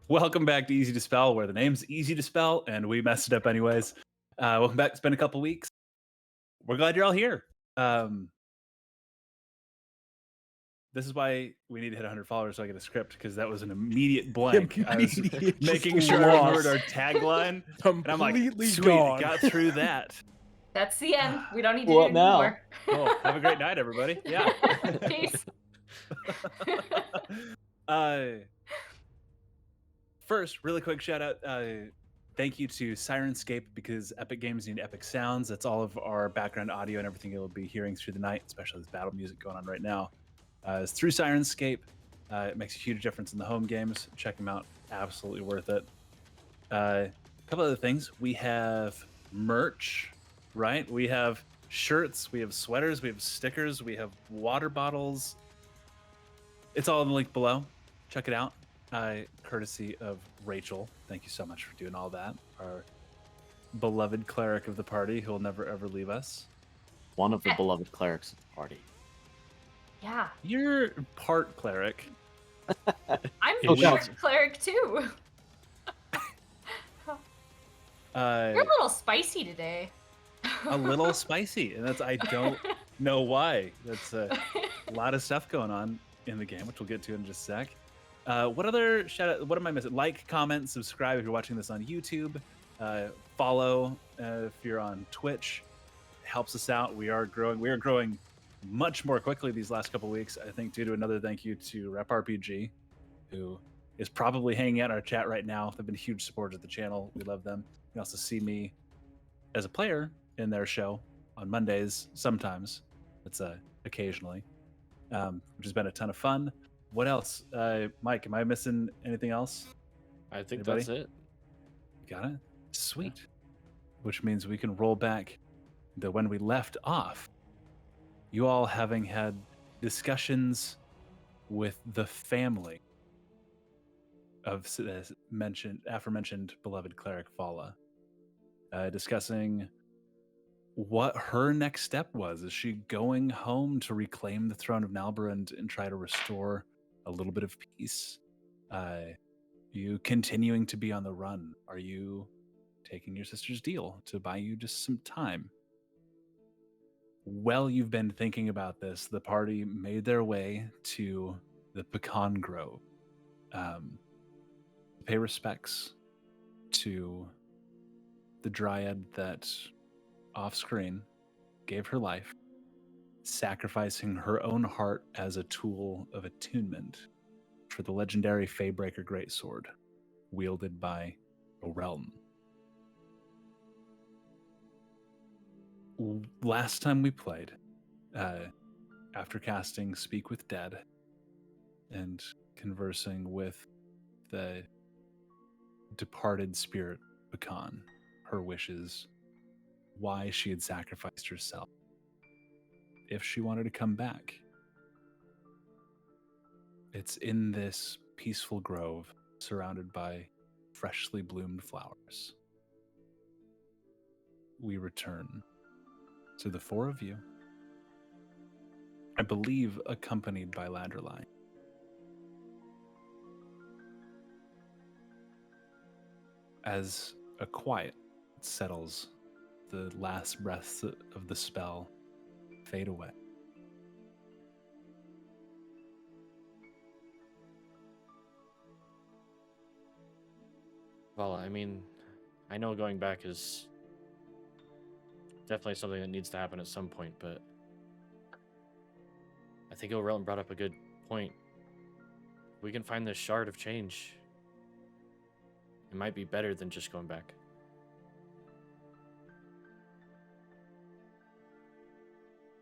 Welcome back to Easy to Spell, where the name's easy to spell and we messed it up anyways. Welcome back. It's been a couple weeks. We're glad you're all here. Um, this is why we need to hit 100 followers so I get a script, because that was an immediate blank. I was Immediate making just sure I remembered loss. our tagline, and I'm like, Completely sweet, gone. got through that. That's the end. We don't need to What do now? anymore. Cool. Have a great night, everybody. Yeah. Peace. uh, First, really quick shout out. Thank you to Syrinscape, because Epic Games need epic sounds. That's all of our background audio and everything you'll be hearing through the night, especially this battle music going on right now. It's through Syrinscape. It makes a huge difference in the home games. Check them out. Absolutely worth it. A couple other things. We have merch, right? We have shirts, we have sweaters, we have stickers, we have water bottles. It's all in the link below. Check it out. Courtesy of Rachel. Thank you so much for doing all that. Our beloved cleric of the party who will never ever leave us. One of the beloved clerics of the party. Yeah. You're part cleric. I'm Oh, part shit. cleric too. You're a little spicy today. A little spicy, and that's I don't know why. That's a lot of stuff going on in the game, which we'll get to in just a sec. What other shout out? What am I missing? Like, comment, subscribe if you're watching this on YouTube. Follow if you're on Twitch. It helps us out. We are growing. We are growing much more quickly these last couple weeks. I think due to another thank you to Rep RPG, who is probably hanging out in our chat right now. They've been huge supporters of the channel. We love them. You can also see me as a player in their show on Mondays sometimes. It's occasionally, which has been a ton of fun. What else? Mike, am I missing anything else? I think Anybody? that's it. Got it? Sweet. Which means we can roll back to when we left off. You all having had discussions with the family of aforementioned beloved cleric Vala, discussing what her next step was. Is she going home to reclaim the throne of Nalbrand and try to restore a little bit of peace? You continuing to be on the run? Are you taking your sister's deal to buy you just some time? Well, you've been thinking about this. The party made their way to the Pecan Grove to pay respects to the dryad that off-screen gave her life, sacrificing her own heart as a tool of attunement for the legendary Faybreaker Greatsword, wielded by a realm. Last time we played, after casting Speak with Dead and conversing with the departed spirit Pecan, her wishes, why she had sacrificed herself, if she wanted to come back. It's in this peaceful grove surrounded by freshly bloomed flowers. We return to the four of you, I believe accompanied by Ladderline. As a quiet settles, the last breaths of the spell fade away. Well, I mean, I know going back is definitely something that needs to happen at some point, but I think O'Relton brought up a good point. We can find this shard of change. It might be better than just going back.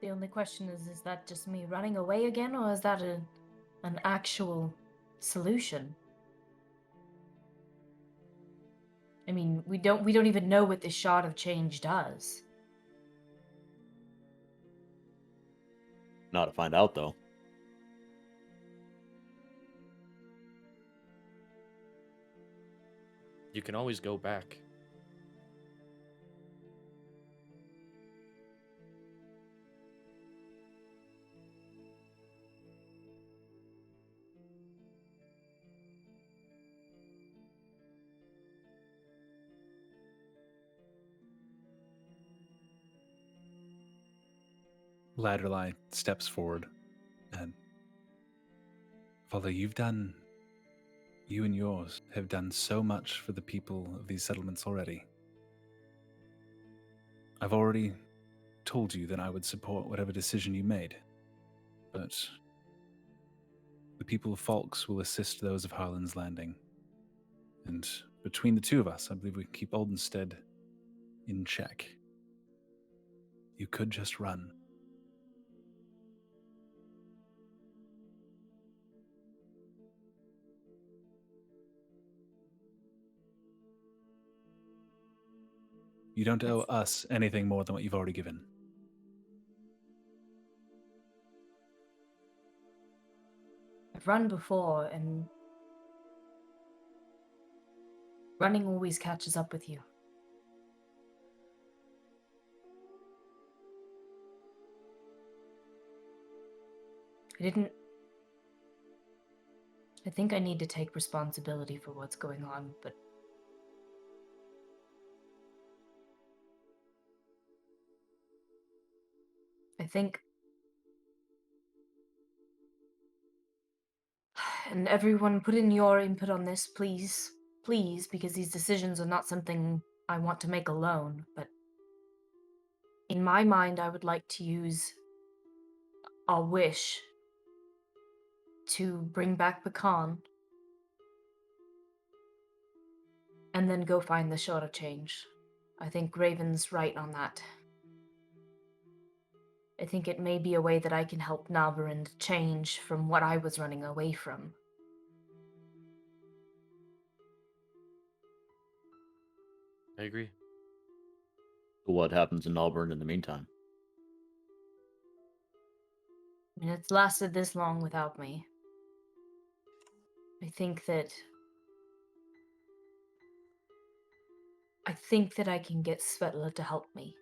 The only question is that just me running away again, or is that an actual solution? I mean, we don't even know what this shard of change does. Not to find out, though. You can always go back. Ladderline steps forward, and Father, you and yours have done so much for the people of these settlements already. I've already told you that I would support whatever decision you made, but the people of Falks will assist those of Harlan's Landing. And between the two of us, I believe we can keep Aldenstead in check. You could just run. You don't owe us anything more than what you've already given. I've run before, and running always catches up with you. I think I need to take responsibility for what's going on, but I think, and everyone put in your input on this, please, because these decisions are not something I want to make alone, but in my mind, I would like to use our wish to bring back Pecan and then go find the short of change. I think Raven's right on that. I think it may be a way that I can help Navarind change from what I was running away from. I agree. What happens in Auburn in the meantime? I mean, it's lasted this long without me. I think that I can get Svetla to help me.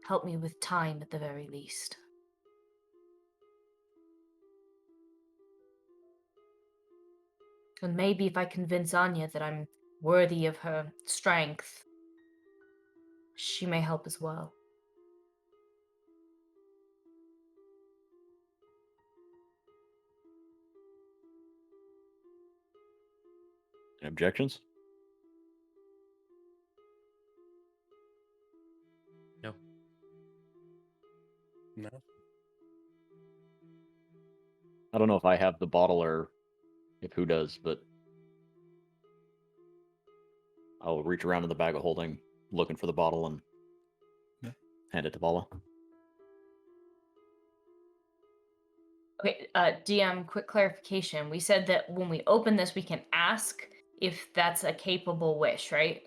Help me with time at the very least. And maybe if I convince Anya that I'm worthy of her strength, she may help as well. Any objections? No. No. I don't know if I have the bottle or if who does, but I'll reach around in the bag of holding, looking for the bottle, and hand it to Vala. Okay, DM, quick clarification. We said that when we open this, we can ask if that's a capable wish, right?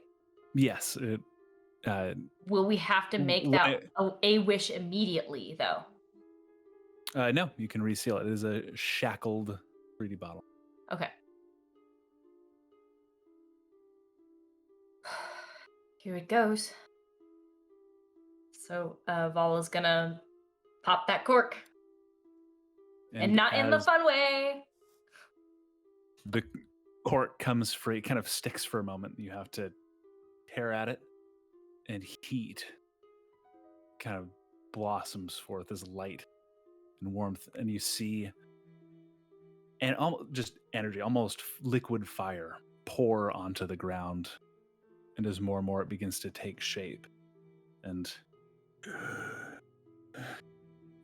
Yes. Will we have to make that a wish immediately, though? No, you can reseal it. It is a shackled 3D bottle. Okay. Here it goes. So, Vala's gonna pop that cork. And not in the fun way. The cork comes free, kind of sticks for a moment. You have to tear at it, and heat kind of blossoms forth as light and warmth, and you see and just energy, almost liquid fire, pour onto the ground. And as more and more it begins to take shape, and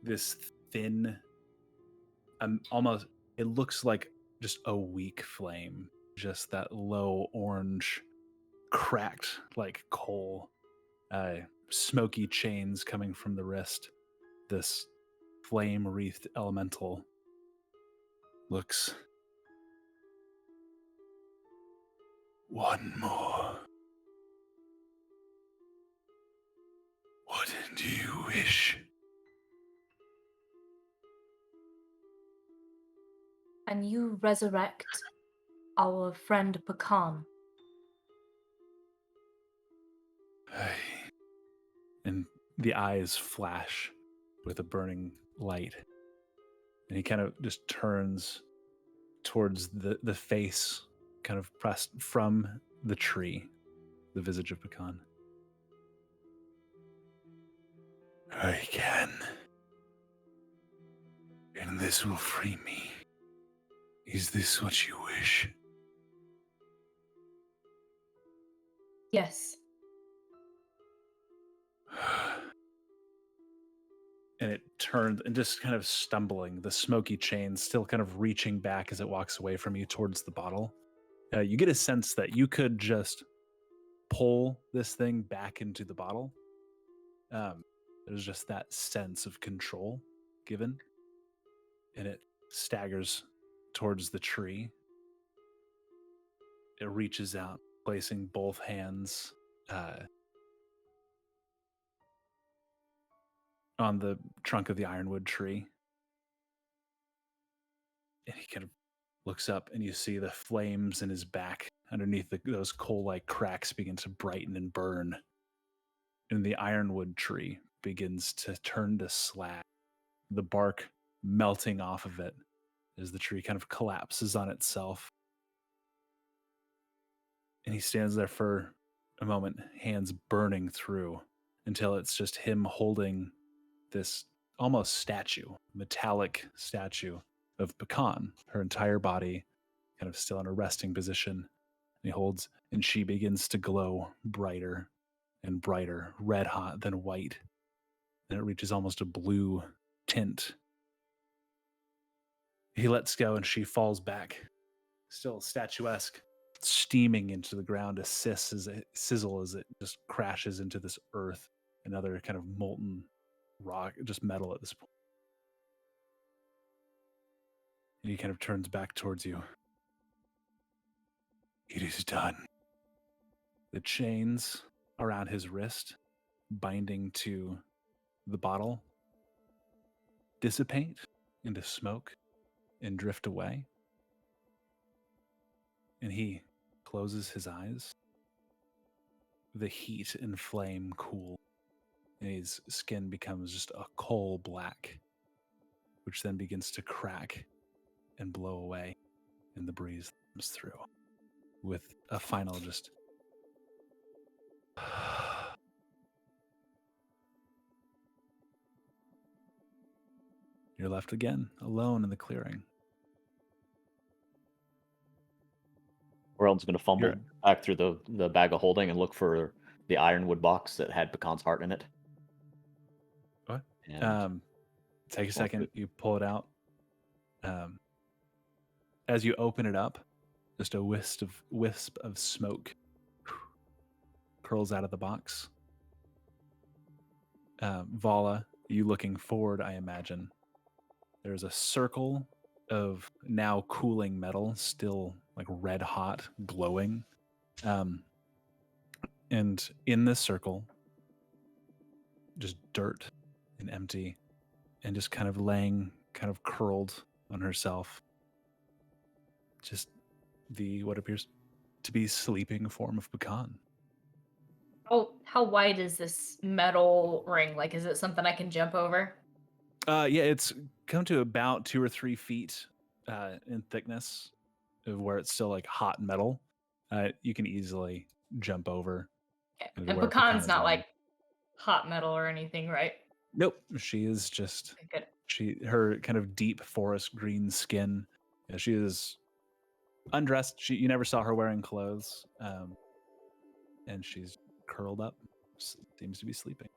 this thin, almost, it looks like just a weak flame, just that low orange, cracked like coal, smoky chains coming from the wrist. This flame-wreathed elemental looks. One more. What do you wish? And you resurrect our friend Pecan. And the eyes flash with a burning light. And he kind of just turns towards the face, kind of pressed from the tree, the visage of Pecan. I can. And this will free me. Is this what you wish? Yes. And it turns and just kind of stumbling, the smoky chain still kind of reaching back as it walks away from you towards the bottle. You get a sense that you could just pull this thing back into the bottle. There's just that sense of control given, and it staggers towards the tree. It reaches out, placing both hands on the trunk of the ironwood tree. And he kind of looks up, and you see the flames in his back underneath those coal-like cracks begin to brighten and burn. And the ironwood tree begins to turn to slag, the bark melting off of it as the tree kind of collapses on itself. And he stands there for a moment, hands burning through, until it's just him holding this almost statue, metallic statue of Pecan, her entire body kind of still in a resting position. And he holds, and she begins to glow brighter and brighter, red hot, then white. And it reaches almost a blue tint. He lets go, and she falls back, still statuesque, steaming into the ground, a sizzle as it just crashes into this earth, another kind of molten rock, just metal at this point. And he kind of turns back towards you. It is done. The chains around his wrist, binding to the bottle, dissipate into smoke and drift away. And he closes his eyes. The heat and flame cool, and his skin becomes just a coal black, which then begins to crack and blow away, and the breeze comes through with a final just you're left again, alone in the clearing. Orel's going to fumble You're- back through the bag of holding and look for the ironwood box that had Pecan's heart in it. What? And Take a Well, second. good. You pull it out. As you open it up, just a wisp of smoke curls out of the box. Vala, you looking forward, I imagine. There's a circle of now cooling metal, still like red hot, glowing. And in this circle, just dirt and empty, and just kind of laying, kind of curled on herself. Just what appears to be sleeping form of Pecan. How wide is this metal ring? Like, is it something I can jump over? Yeah, it's come to about 2 or 3 feet in thickness, of where it's still like hot metal. You can easily jump over. Okay. into And where Pecan pecan's is not lying. like hot metal or anything, right? Nope, she is just Okay, good. her kind of deep forest green skin. Yeah, she is undressed. You never saw her wearing clothes, and she's curled up. Seems to be sleeping.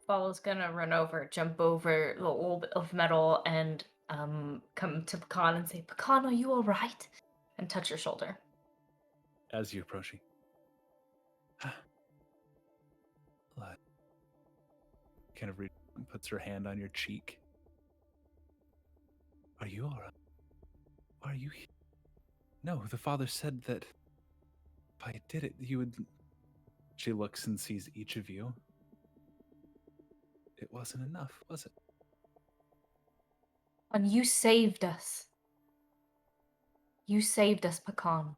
Vala's gonna run over, jump over the little bit of metal, and come to Pecan and say, "Pecan, are you all right?" And touch her shoulder. As you approach, she kind of puts her hand on your cheek. Are you all right? Why are you here? No, the father said that if I did it, you would. She looks and sees each of you. It wasn't enough, was it? And you saved us. You saved us, Pecan.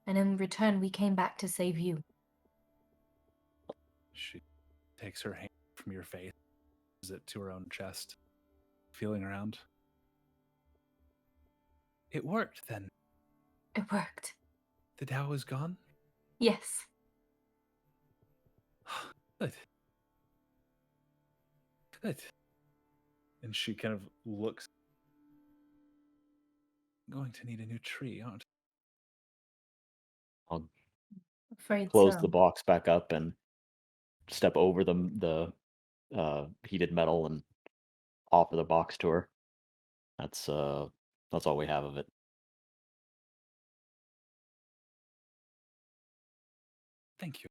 And in return, we came back to save you. She takes her hand from your face, puts it to her own chest, feeling around. It worked then. It worked. The Tao is gone? Yes. Good. Good. And she kind of looks. Going to need a new tree, aren't I'll Afraid close so. the box back up and step over the heated metal and offer the box to her. That's all we have of it. Thank you.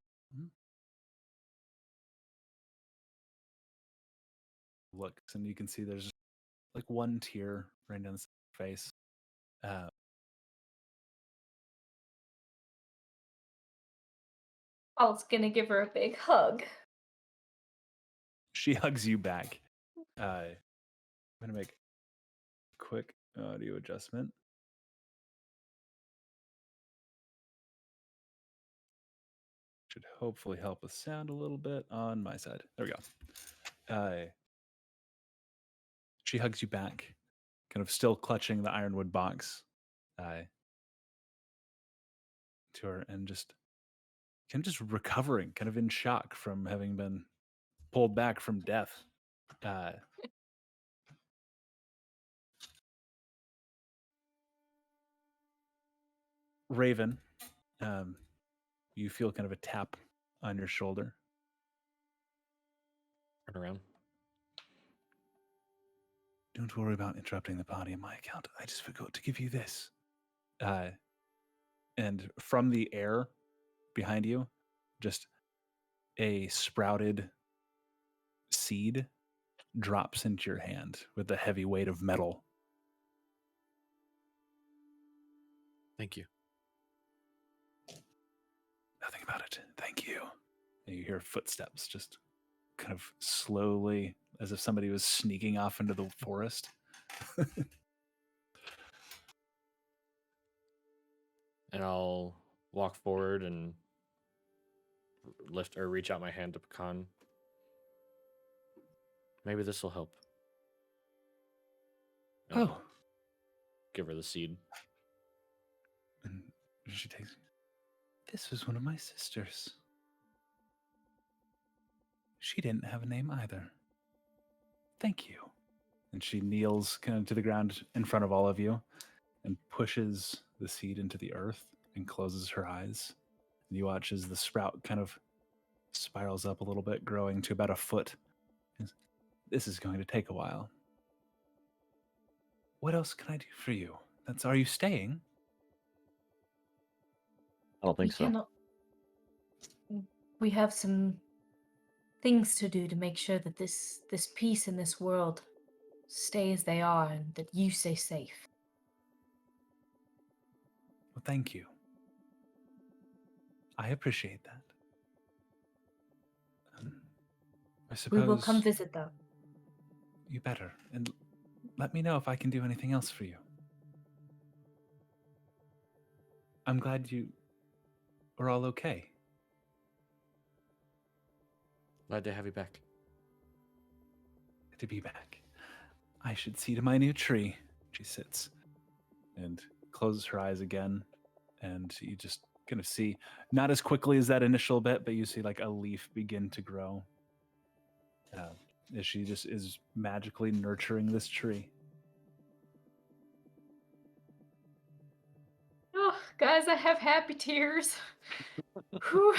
Looks, and you can see there's like one tear running down his face. Paul's gonna give her a big hug. She hugs you back. I'm gonna make a quick audio adjustment. Should hopefully help with sound a little bit on my side. There we go. She hugs you back, kind of still clutching the ironwood box to her, and just kind of just recovering, kind of in shock from having been pulled back from death. Raven, you feel kind of a tap on your shoulder. Turn around. Don't worry about interrupting the party on my account. I just forgot to give you this. And from the air behind you, just a sprouted seed drops into your hand with the heavy weight of metal. Thank you. Nothing about it. Thank you. And you hear footsteps just kind of slowly, as if somebody was sneaking off into the forest. And I'll walk forward and lift or reach out my hand to Pecan. Maybe this will help. And Oh. I'll give her the seed. And she takes. This was one of my sisters. She didn't have a name either. Thank you. And she kneels kind of to the ground in front of all of you and pushes the seed into the earth and closes her eyes. And you watch as the sprout kind of spirals up a little bit, growing to about a foot. This is going to take a while. What else can I do for you? Are you staying? I don't think We so. cannot. We have some things to do to make sure that this peace in this world stay as they are and that you stay safe. Well, thank you. I appreciate that. I suppose We will come visit, though. you better, and let me know if I can do anything else for you. I'm glad you were all okay. Glad to have you back. Good to be back. I should see to my new tree. She sits and closes her eyes again, and you just kind of see, not as quickly as that initial bit, but you see like a leaf begin to grow as she just is magically nurturing this tree. Oh, guys, I have happy tears. Whew.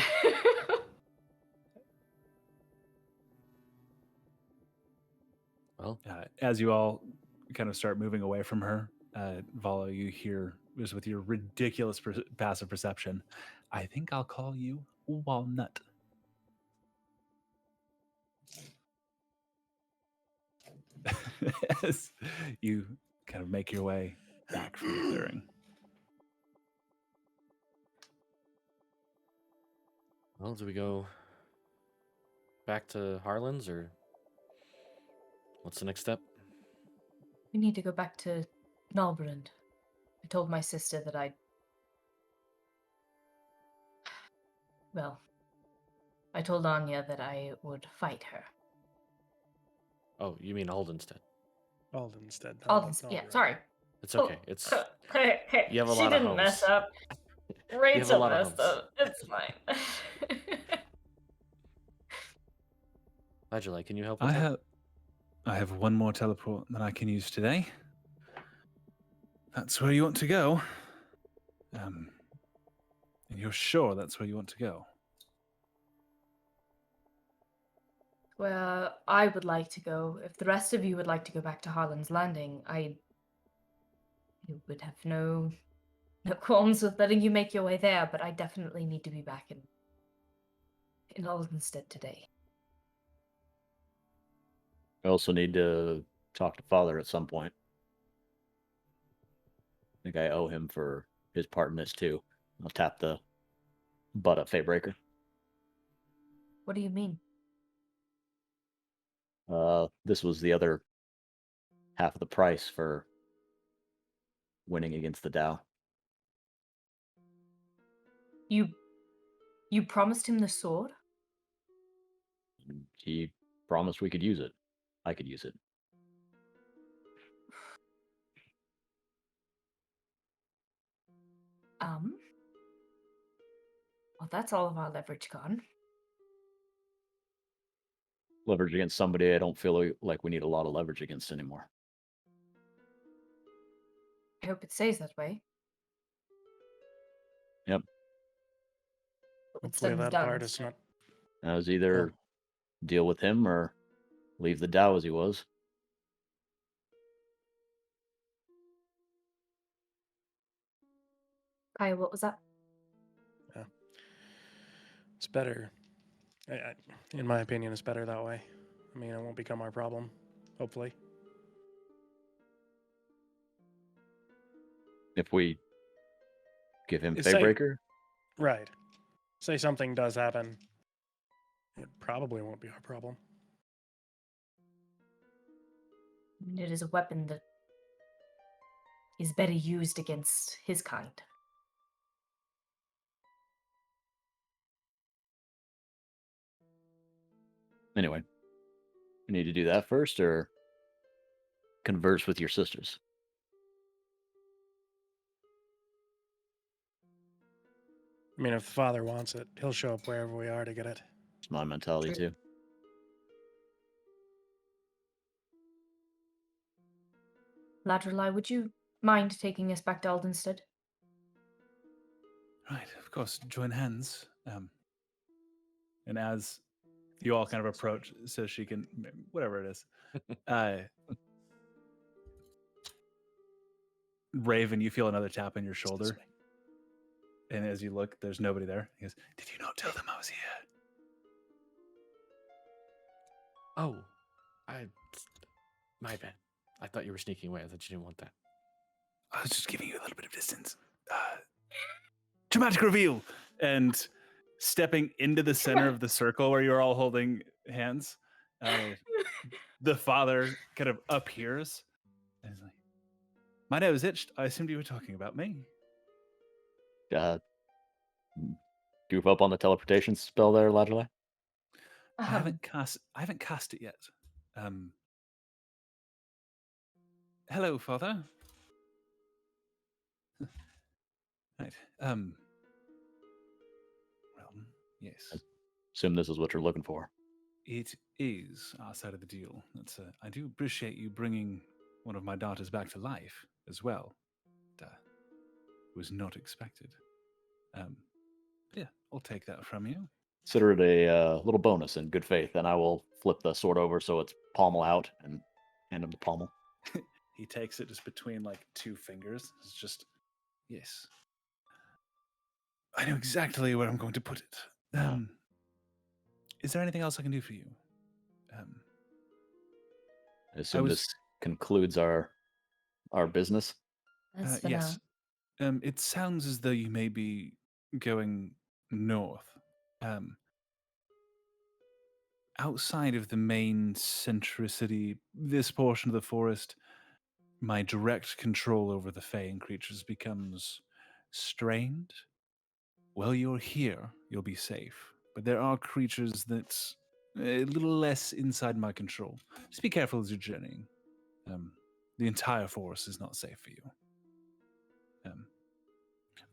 Well, As you all kind of start moving away from her, Vala, you hear, just with your ridiculous passive perception, I think I'll call you Walnut. As you kind of make your way back from the clearing. well, do we go back to Harlan's or what's the next step? We need to go back to Nalbrand. I told my sister that I told Anya that I would fight her. Oh, you mean Aldenstead. Aldenstead. Yeah, sorry. It's okay. It's Hey, you have a she lot of didn't mess homes. up. You have a Rachel lot of messed homes. up. It's fine. Ledgerlight, can you help with I that? have one more teleport that I can use today. That's where you want to go. And you're sure that's where you want to go? Where I would like to go. If the rest of you would like to go back to Harlan's Landing, I would have no qualms with letting you make your way there, but I definitely need to be back in Aldenstead today. I also need to talk to Father at some point. I think I owe him for his part in this too. I'll tap the butt at Fatebreaker. What do you mean? This was the other half of the price for winning against the Dow. You promised him the sword? He promised we could use it. I could use it. Well, that's all of our leverage gone. Leverage against somebody I don't feel like we need a lot of leverage against anymore. I hope it stays that way. Yep. What's Hopefully done is that done. part is not. I was either deal with him or leave the Dow as he was. Kaya, what was that? It's better. In my opinion, it's better that way. I mean, it won't become our problem, hopefully. If we give him Say- Fatebreaker, Right. Say something does happen, it probably won't be our problem. It is a weapon that is better used against his kind. anyway, you need to do that first or converse with your sisters. I mean, if the father wants it, he'll show up wherever we are to get it. It's my mentality True. too. Ladrelai, would you mind taking us back to Aldenstead? Right, of course. Join hands. And as you all kind of approach, so she can, whatever it is. Raven, you feel another tap on your shoulder. And as you look, there's nobody there. He goes, "Did you not tell them I was here?" Oh, my bad. I thought you were sneaking away. I thought you didn't want that. I was just giving you a little bit of distance. Dramatic reveal! And stepping into the center of the circle where you're all holding hands, the father kind of appears. And he's like, "My nose itched. I assumed you were talking about me." Goof up on the teleportation spell there, Ladrelai. I haven't cast it yet. Hello, father. Right. Well, yes. Assume this is what you're looking for. It is our side of the deal. That's I do appreciate you bringing one of my daughters back to life as well. Was not expected. Yeah, I'll take that from you. Consider it a little bonus in good faith, and I will flip the sword over so it's pommel out and hand him the pommel. He takes it just between like two fingers. It's just, yes. I know exactly where I'm going to put it. Is there anything else I can do for you? I assume this concludes our business. That's for yes. now. It sounds as though you may be going north. Outside of the main centricity, this portion of the forest, my direct control over the Fae and creatures becomes strained. While you're here, you'll be safe. But there are creatures that's a little less inside my control. Just be careful as you're journeying. The entire forest is not safe for you.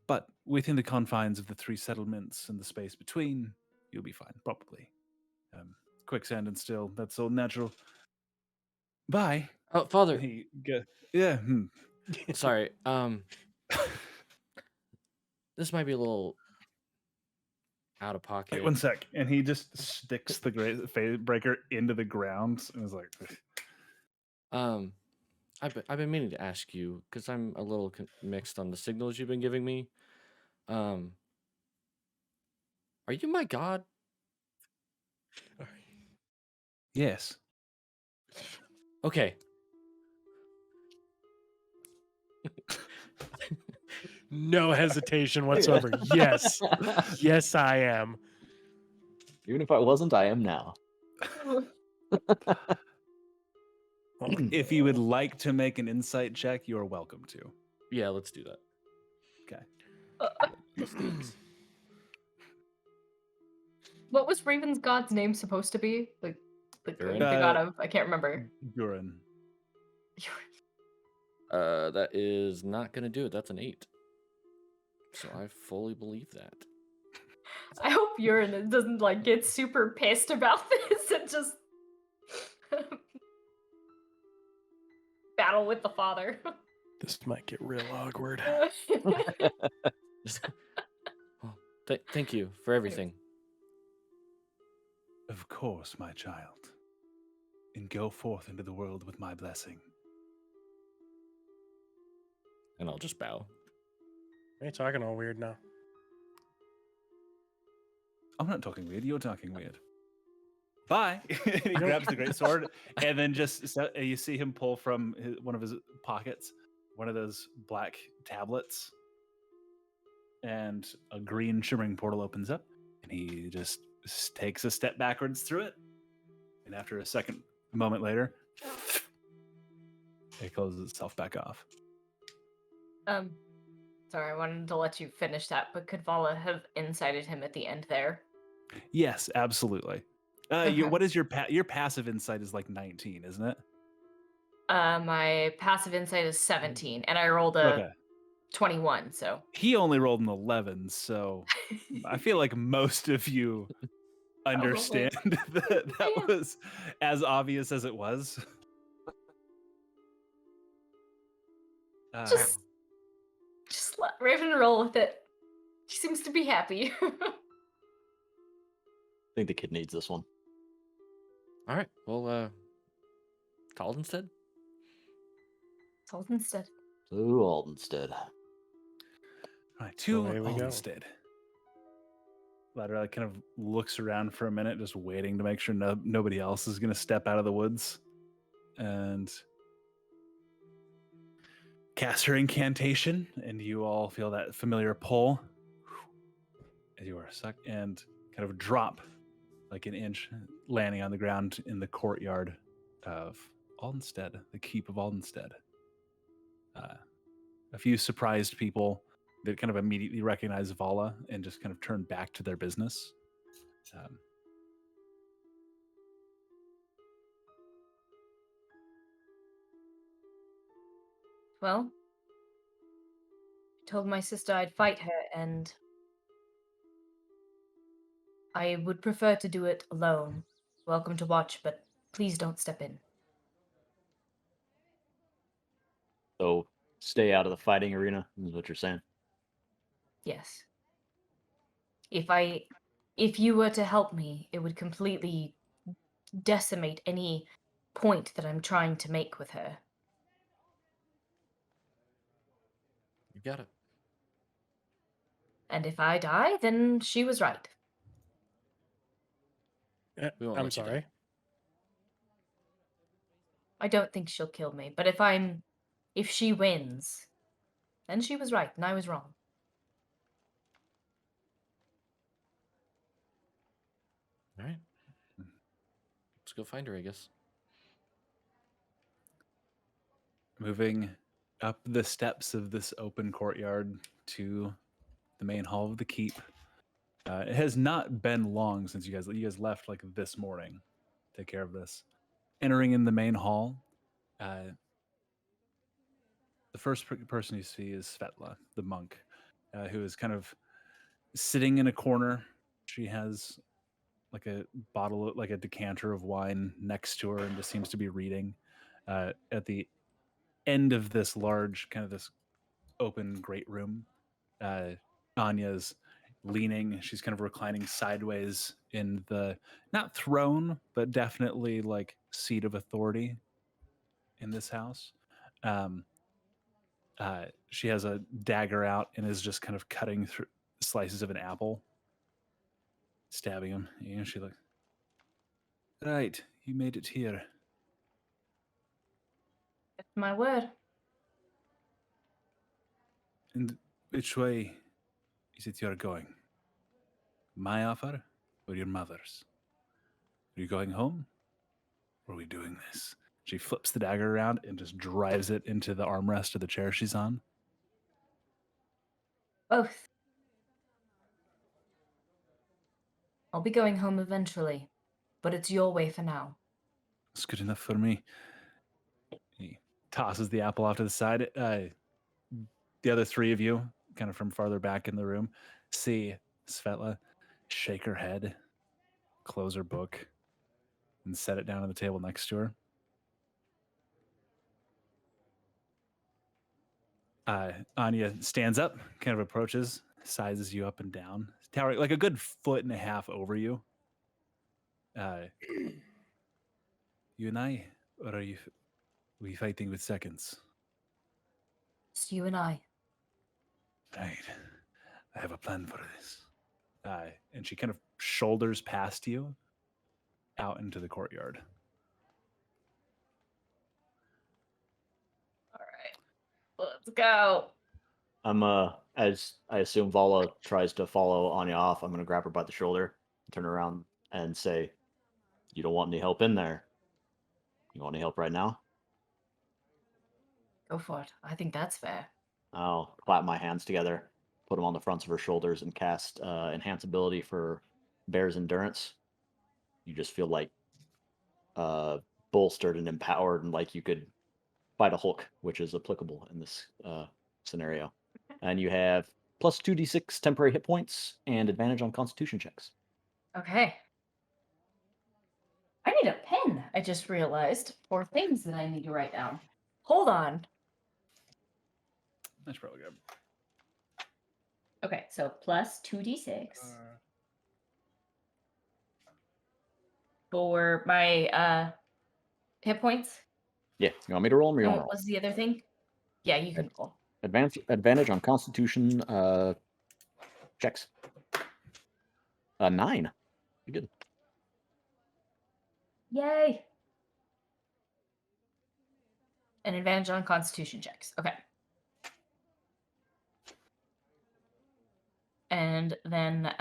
But within the confines of the 3 settlements and the space between, you'll be fine, probably. quicksand and still. That's so natural. Bye. Oh, Father. Yeah. Sorry. This might be a little out of pocket. Wait 1 sec. And he just sticks the great phase breaker into the ground and is like, I've been meaning to ask you because I'm a little mixed on the signals you've been giving me. Are you my god? yes. Okay. No hesitation whatsoever. Yes. Yes, I am. Even if I wasn't, I am now. If you would like to make an insight check, you're welcome to. Yeah, let's do that. Okay. What was Raven's god's name supposed to be? Like the Durin? god of I can't remember. Durin. That is not gonna do it. That's an 8. So I fully believe that. I hope Uranus doesn't like get super pissed about this and just battle with the father. This might get real awkward. Well, thank you for everything. Of course, my child. And go forth into the world with my blessing. And I'll just bow. Why are you talking all weird now? I'm not talking weird. You're talking weird. Bye. He grabs the great sword, and then you see him pull from one of his pockets one of those black tablets, and a green shimmering portal opens up, and he just takes a step backwards through it, and after a moment later, it closes itself back off. Sorry, I wanted to let you finish that, but could Vala have incited him at the end there? Yes, absolutely. Okay. What is your passive insight is like 19, isn't it? My passive insight is 17, and I rolled a 21, so. He only rolled an 11, so I feel like most of you understand that was as obvious as it was. Just let Raven roll with it. She seems to be happy. I think the kid needs this one. All right. Well, Aldenstead? Aldenstead. To Aldenstead. All right, to Away we go. Aldenstead. Ladder kind of looks around for a minute, just waiting to make sure nobody else is going to step out of the woods, and cast her incantation, and you all feel that familiar pull as you are sucked and kind of drop like an inch, landing on the ground in the courtyard of Aldenstead, the keep of Aldenstead. A few surprised people that kind of immediately recognize Vala and just kind of turn back to their business. Well, I told my sister I'd fight her, and I would prefer to do it alone. Welcome to watch, but please don't step in. So stay out of the fighting arena, is what you're saying. Yes. If you were to help me, it would completely decimate any point that I'm trying to make with her. You got it. And if I die, then she was right. We won't I'm let you die. sorry. I don't think she'll kill me, but if she wins, then she was right and I was wrong. All right. Let's go find her, I guess. Moving up the steps of this open courtyard to the main hall of the keep. It has not been long since you guys left like this morning. Take care of this. Entering in the main hall, the first person you see is Svetla, the monk, who is kind of sitting in a corner. She has like a bottle, like a decanter of wine next to her, and just seems to be reading. At the end of this large, kind of this open great room, Anya's leaning. She's kind of reclining sideways in the not throne, but definitely like seat of authority in this house. Um, she has a dagger out and is just kind of cutting through slices of an apple, stabbing him. And she like, right, you made it here. That's my word. And which way is it you're going? My offer or your mother's? Are you going home? Or are we doing this? She flips the dagger around and just drives it into the armrest of the chair she's on. Both. I'll be going home eventually, but it's your way for now. It's good enough for me. He tosses the apple off to the side. The other three of you, kind of from farther back in the room, see Svetla shake her head, close her book, and set it down on the table next to her. Anya stands up, kind of approaches, sizes you up and down, towering like a good 1.5 feet over you. You and I, or are we fighting with seconds? It's you and I. Right. I have a plan for this. And she kind of shoulders past you out into the courtyard. All right. Let's go. I'm as I assume Vala tries to follow Anya off, I'm gonna grab her by the shoulder, turn around, and say, "You don't want any help in there. You want any help right now?" Go for it. I think that's fair. I'll clap my hands together, put them on the fronts of her shoulders, and cast enhance ability for Bear's endurance. You just feel like bolstered and empowered, and like you could fight a Hulk, which is applicable in this scenario. And you have plus 2d6 temporary hit points and advantage on Constitution checks. Okay. I need a pen. I just realized for things that I need to write down. Hold on. That's probably good. Okay, so plus 2d6 for my hit points. Yeah, you want me to roll them or you And want what to roll? was the other thing? Yeah, you can roll. Advantage on Constitution checks. 9. You're good. Yay! An advantage on Constitution checks. Okay. And then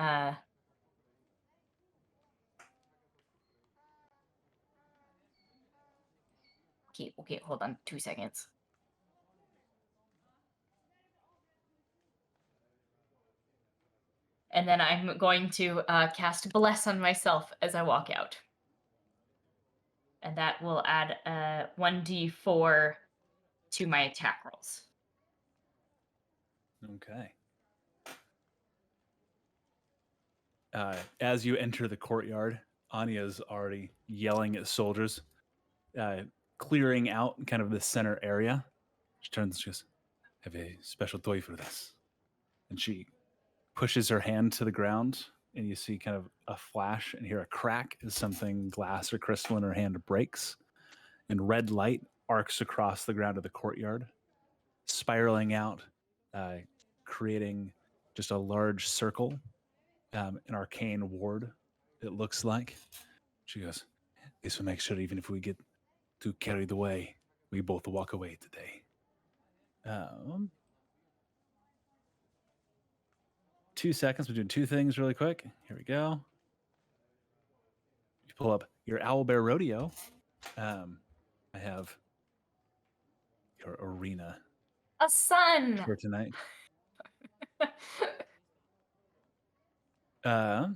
okay, hold on 2 seconds. And then I'm going to cast Bless on myself as I walk out. And that will add 1d4 to my attack rolls. Okay. As you enter the courtyard, Anya's already yelling at soldiers, clearing out kind of the center area. She turns, she goes, "Have a special toy for this." And she pushes her hand to the ground, and you see kind of a flash and hear a crack as something glass or crystal in her hand breaks, and red light arcs across the ground of the courtyard, spiraling out, creating just a large circle, an arcane ward, it looks like. She goes, "This will make sure even if we get too carried away, we both walk away today." 2 seconds. We're doing 2 things really quick. Here we go. You pull up your Owlbear Rodeo. I have your arena A sun! for tonight. Oh,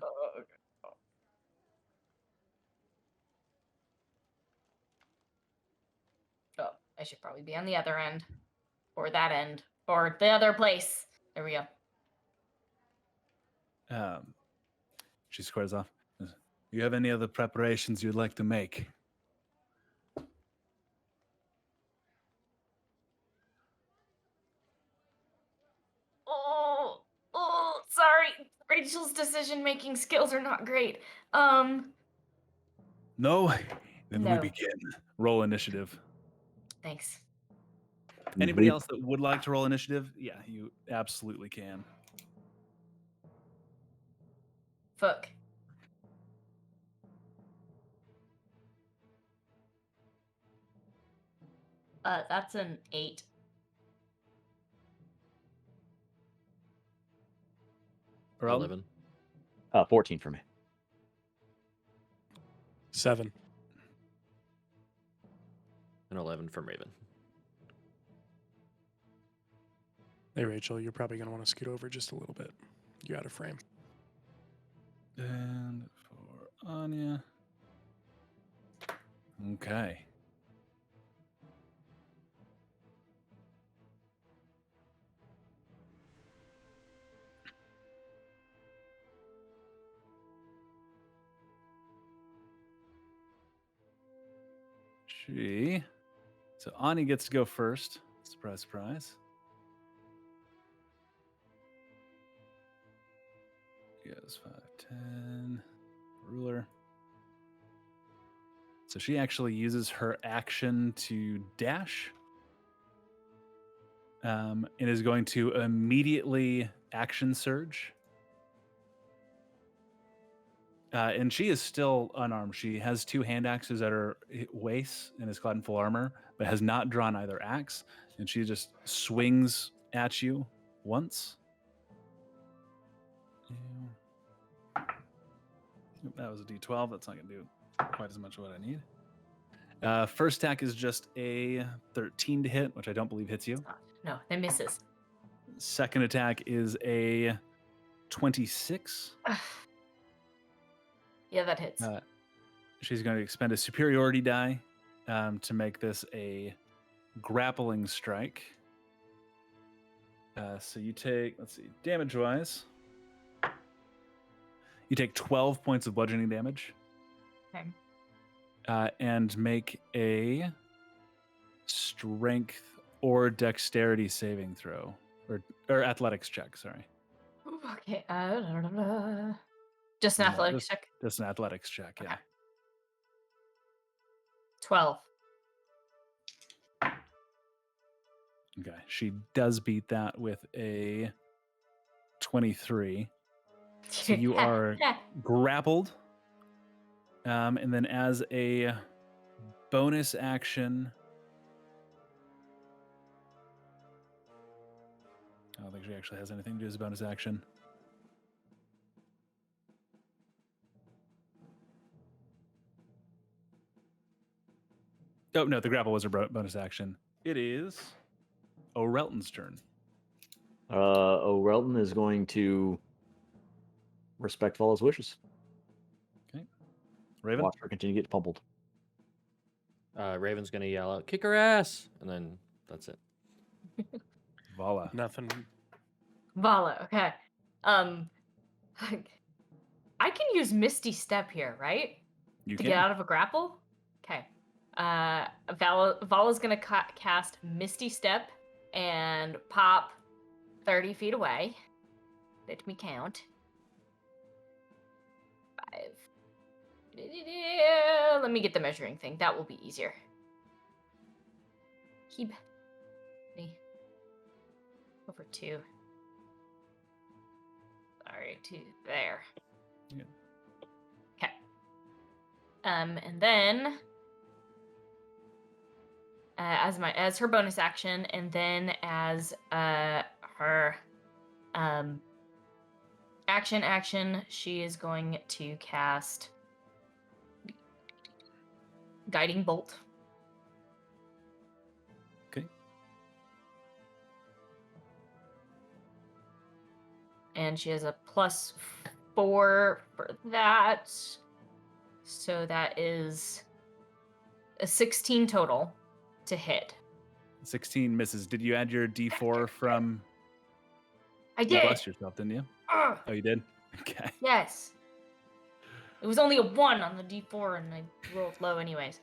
I should probably be on the other end. Or that end. Or the other place. There we go. She squares off. You have any other preparations you'd like to make? Oh, sorry. Rachel's decision-making skills are not great. No? Then we No. begin. Roll initiative. Thanks. Anybody else that would like to roll initiative? Yeah, you absolutely can. Fuck. That's an 8. Earl? 11. 14 for me. 7. And 11 from Raven. Hey, Rachel, you're probably going to want to scoot over just a little bit. You're out of frame. And for Anya. Okay. So Anya gets to go first. Surprise, surprise. She goes 5, 10. Ruler. So she actually uses her action to dash. And is going to immediately action surge. And she is still unarmed. She has 2 hand axes at her waist and is clad in full armor, but has not drawn either axe. And she just swings at you once. That was a D12. That's not going to do quite as much of what I need. First attack is just a 13 to hit, which I don't believe hits you. No, that misses. Second attack is a 26. Yeah, that hits. She's going to expend a superiority die to make this a grappling strike. So you take, let's see, damage-wise, you take 12 points of bludgeoning damage. Okay. And make a strength or dexterity saving throw. Or athletics check, sorry. Ooh, okay. Just an No, athletics check. Just an athletics check, yeah. Okay. 12. Okay. She does beat that with a 23. So you are grappled. And then as a bonus action, I don't think she actually has anything to do as a bonus action. Oh, no, the grapple was her bonus action. It is O'Relton's turn. O'Relton is going to respect Vala's wishes. Okay. Raven? Watch her continue to get pummeled. Raven's going to yell out, kick her ass! And then that's it. Vala. Nothing. Vala, okay. I can use Misty Step here, right? You To can. get out of a grapple? Okay. Vala's gonna cast Misty Step and pop 30 feet away. Let me count. 5. Let me get the measuring thing. That will be easier. Keep me over 2. Sorry, 2 there. Yeah. Okay. And then as her bonus action, and then as her action, she is going to cast Guiding Bolt. Okay. And she has a +4 for that. So that is a 16 total to hit. 16 misses. Did you add your D4 from... I You did. blessed yourself, didn't you? Ugh, Oh, you did? Okay. yes. It was only a 1 on the d4, and I rolled low anyways.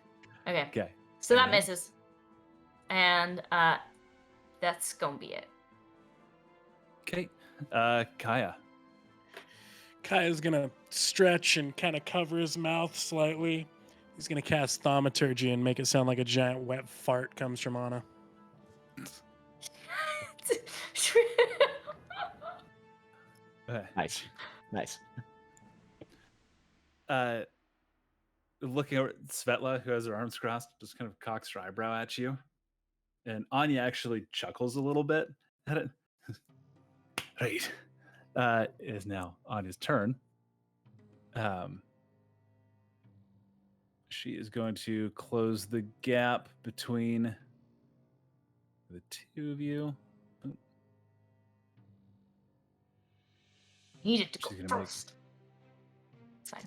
Okay. Okay. So that And then? misses. And that's gonna be it. Okay. Kaya. Kaya's gonna stretch and kind of cover his mouth slightly. He's gonna cast Thaumaturgy and make it sound like a giant wet fart comes from Anna. Okay. Nice. Nice. Looking over at Svetla, who has her arms crossed, just kind of cocks her eyebrow at you. And Anya actually chuckles a little bit at it. Right. It is now Anya's turn. She is going to close the gap between the two of you. Needed to go She's gonna make- first. It's fine.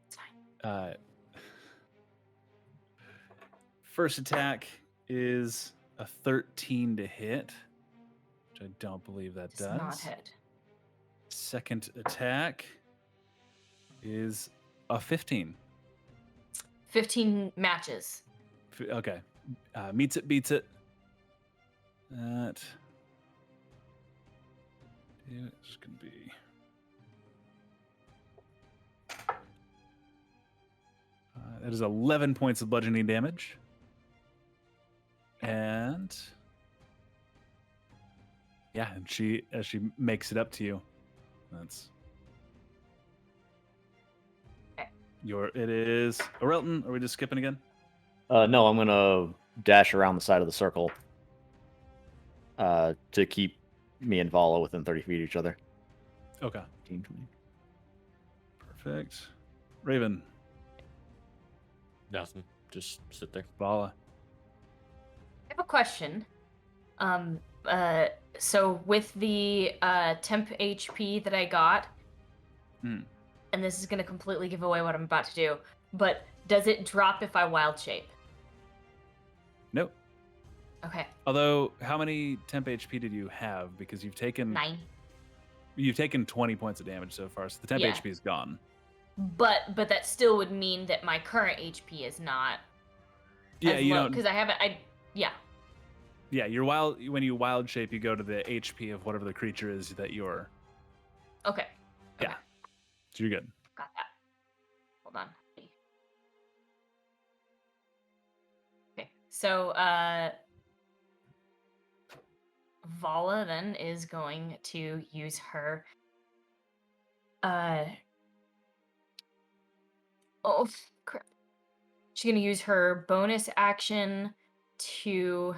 It's fine. First attack is a 13 to hit, which I don't believe that Does not does. hit. Second attack is a 15. 15 matches. Okay. Meets it, beats it. That is going to be... that is 11 points of bludgeoning damage. And... yeah, and as she makes it up to you, that's... It is... Orelton, are we just skipping again? No, I'm gonna dash around the side of the circle to keep me and Vala within 30 feet of each other. Okay. 15, 20. Perfect. Raven, Nothing. Just sit there. Vala. I have a question. So with the temp HP that I got, Hmm. and this is going to completely give away what I'm about to do, but does it drop if I wild shape? Nope. Okay, Although, how many temp HP did you have? Because you've taken 9. You've taken 20 points of damage so far, so the temp Yeah. HP is gone. But that still would mean that my current HP is not Yeah, as you low, don't. because I haven't. Yeah. Yeah, when you wild shape, you go to the HP of whatever the creature is that you're. Okay. Yeah. So you're good. Got that. Hold on. Okay. So Vala then is going to use her oh crap. She's gonna use her bonus action to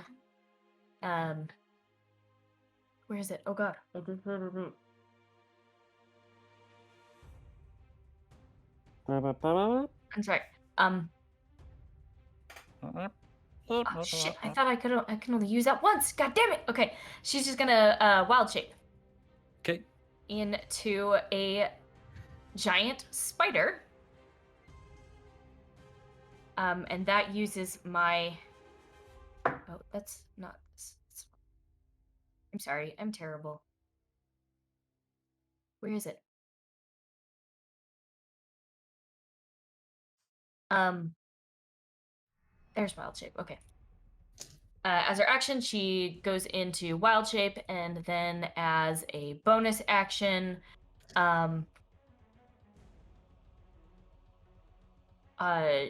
where is it? Oh god. I'm sorry. Oh, shit, I thought I can only use that once. God damn it. Okay. She's just gonna wild shape Okay. into a giant spider. And that uses my oh, that's not I'm sorry, I'm terrible. Where is it? There's wild shape. Okay. As her action, she goes into wild shape, and then as a bonus action,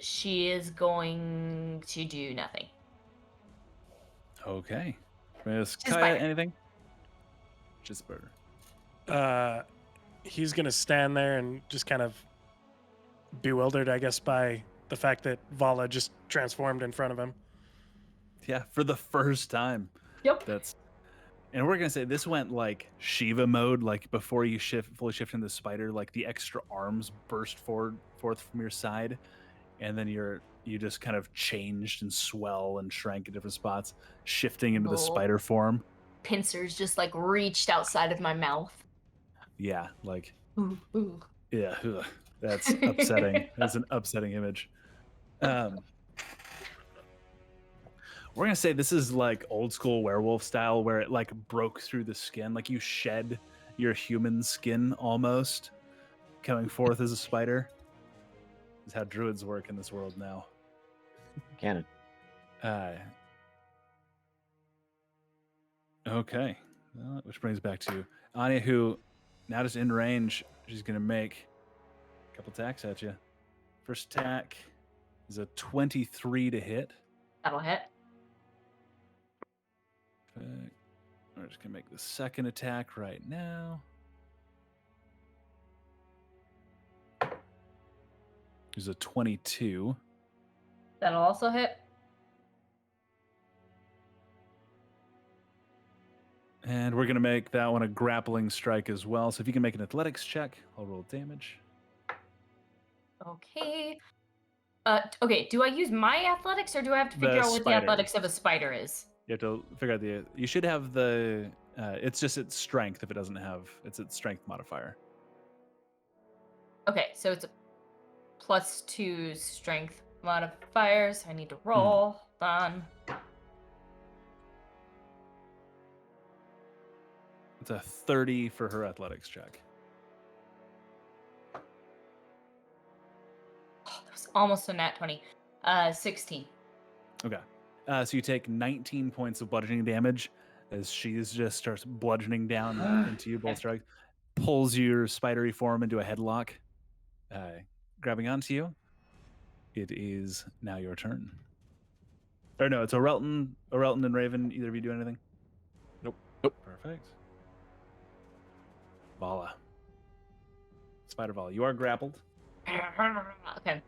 she is going to do nothing. Okay. Miss Just Kaya, spider. anything? Just bird. He's gonna stand there and just kind of bewildered, I guess, by the fact that Vala just transformed in front of him. Yeah, for the first time. Yep. And we're gonna say this went like Shiva mode, like before you fully shift into the spider, like the extra arms burst forth from your side, and then you just kind of changed and swell and shrank in different spots, shifting into the Little spider form. Pincers just like reached outside of my mouth. Yeah, like Ooh, ooh. yeah, ugh, that's upsetting. That's an upsetting image. We're gonna say this is like old school werewolf style, where it like broke through the skin, like you shed your human skin almost, coming forth as a spider. is how druids work in this world now. Cannon. Okay. Well, which brings back to Anya, who now just in range. She's going to make a couple attacks at you. First attack is a 23 to hit. That'll hit. Perfect. We're just going to make the second attack right now. There's a 22. That'll also hit. And we're going to make that one a grappling strike as well. So if you can make an athletics check, I'll roll damage. Okay. Okay, do I use my athletics or do I have to The figure out what the spider. athletics of a spider is? You have to figure out the... You should have the... it's just its strength if it doesn't have... It's its strength modifier. Okay, so it's a +2 strength modifiers. I need to roll. Done. It's a 30 for her athletics check. Oh, that was almost a nat 20. 16. Okay. So you take 19 points of bludgeoning damage as she just starts bludgeoning down into you, both strikes. Pulls your spidery form into a headlock, grabbing onto you. It is now your turn. Or no, it's Orelton and Raven. Either of you do anything? Nope. Perfect. Vala. Spider Vala, you are grappled. Okay.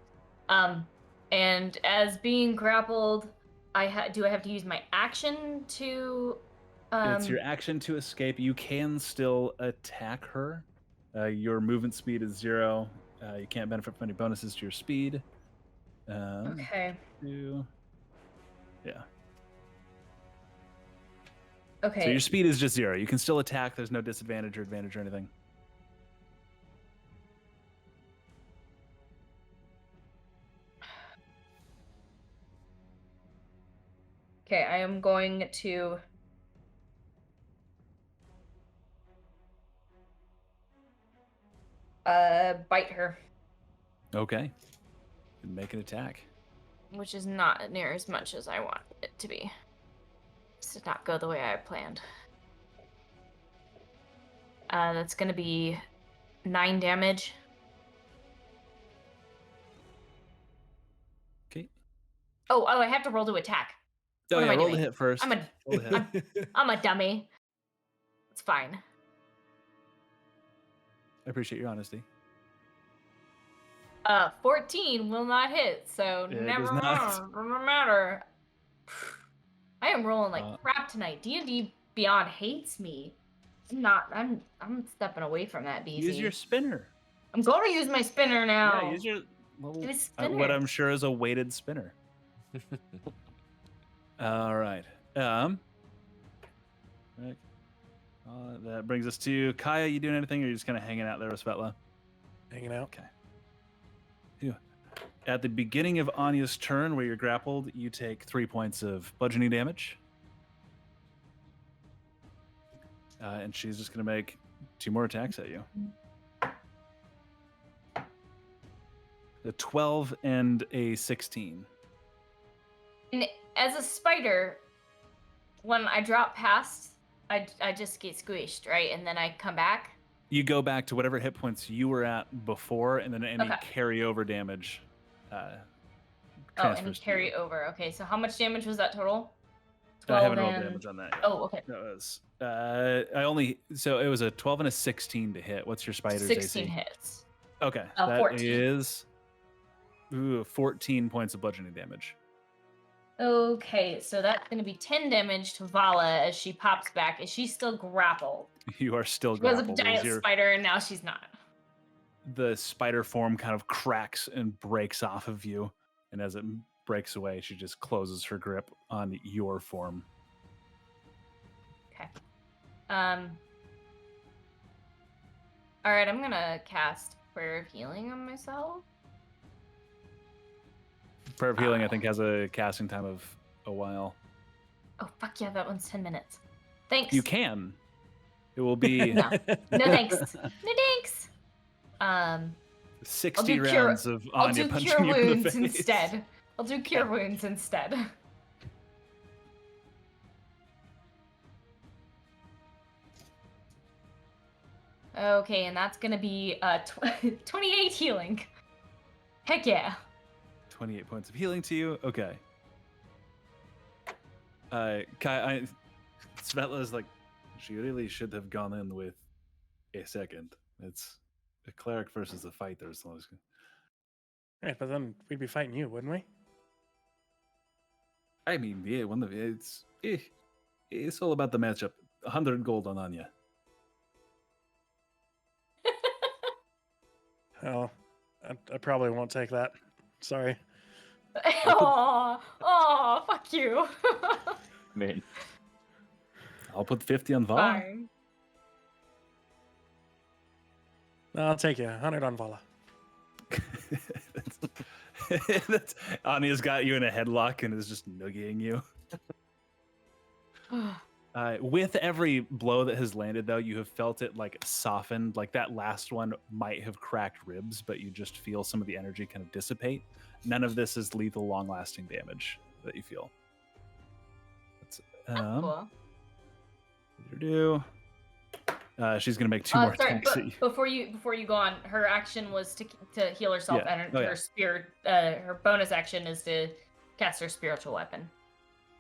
And as being grappled, do I have to use my action to? It's your action to escape. You can still attack her. Your movement speed is 0. You can't benefit from any bonuses to your speed. Okay. Yeah. Okay. So your speed is just 0. You can still attack. There's no disadvantage or advantage or anything. Okay, I am going to bite her, Okay. And make an attack. which is not near as much as I want it to be. This did not go the way I planned. That's going to be 9 damage. Okay. Oh, I have to roll to attack. Oh, What am yeah, I roll doing? the hit first. I'm a Roll the hit. I'm a dummy. It's fine. I appreciate your honesty. 14 will not hit, so It never does not. doesn't matter. I am rolling like Uh, crap tonight. D&D Beyond hates me. I'm stepping away from that, BZ. Use your spinner. I'm going to use my spinner now. Yeah, use your little, It was what spinner. I'm sure is a weighted spinner. All right. Right. That brings us to Kaya. You doing anything, or are you just kind of hanging out there with Svetla? Hanging out. Okay. You. At the beginning of Anya's turn, where you're grappled, you take 3 points of bludgeoning damage. And she's just going to make 2 more attacks at you. A 12 and a 16. And as a spider, when I drop past, I just get squished, right? And then I come back. You go back to whatever hit points you were at before, and then any Okay. carryover damage. And Transfers to carry you. over. Okay, so how much damage was that total? I haven't 12 rolled and- damage on that yet. Oh, okay. That was so it was a 12 and a 16 to hit. What's your spider's 16 AC? hits. Okay, 14. is 14 points of bludgeoning damage. Okay, so that's going to be 10 damage to Vala as she pops back. Is she still grappled? You are still She was a grappled. as giant your- spider and now she's not. The spider form kind of cracks and breaks off of you, and as it breaks away, she just closes her grip on your form. Okay. All right, I'm gonna cast Prayer of Healing on myself. Prayer of Healing, I think, has a casting time of a while. Oh fuck yeah, that one's 10 minutes. Thanks. You can. It will be. No. No thanks. No thanks. 60 cure- rounds of I'll Anya do punching cure you in the wounds face. instead. I'll do cure wounds instead. Okay, and that's gonna be 28 healing. Heck yeah. 28 points of healing to you. Okay. Kai, Svetla's like, she really should have gone in with a second. It's a cleric versus a fight. There's always. Right, but then we'd be fighting you, wouldn't we? I mean, yeah, it's all about the matchup. 100 gold on Anya. Oh, I probably won't take that. Sorry. Oh, fuck you. I mean, I'll put 50 on Vala. Fine. No, I'll take you. 100 on Vala. Anya's got you in a headlock and is just noogieing you. With every blow that has landed, though, you have felt it like softened. Like that last one might have cracked ribs, but you just feel some of the energy kind of dissipate. None of this is lethal, long-lasting damage that you feel. That's, Cool. she's gonna make two more Sorry, attacks. but before you go on, her action was to heal herself, Yeah. and Oh, her yeah. spirit, her bonus action is to cast her spiritual weapon.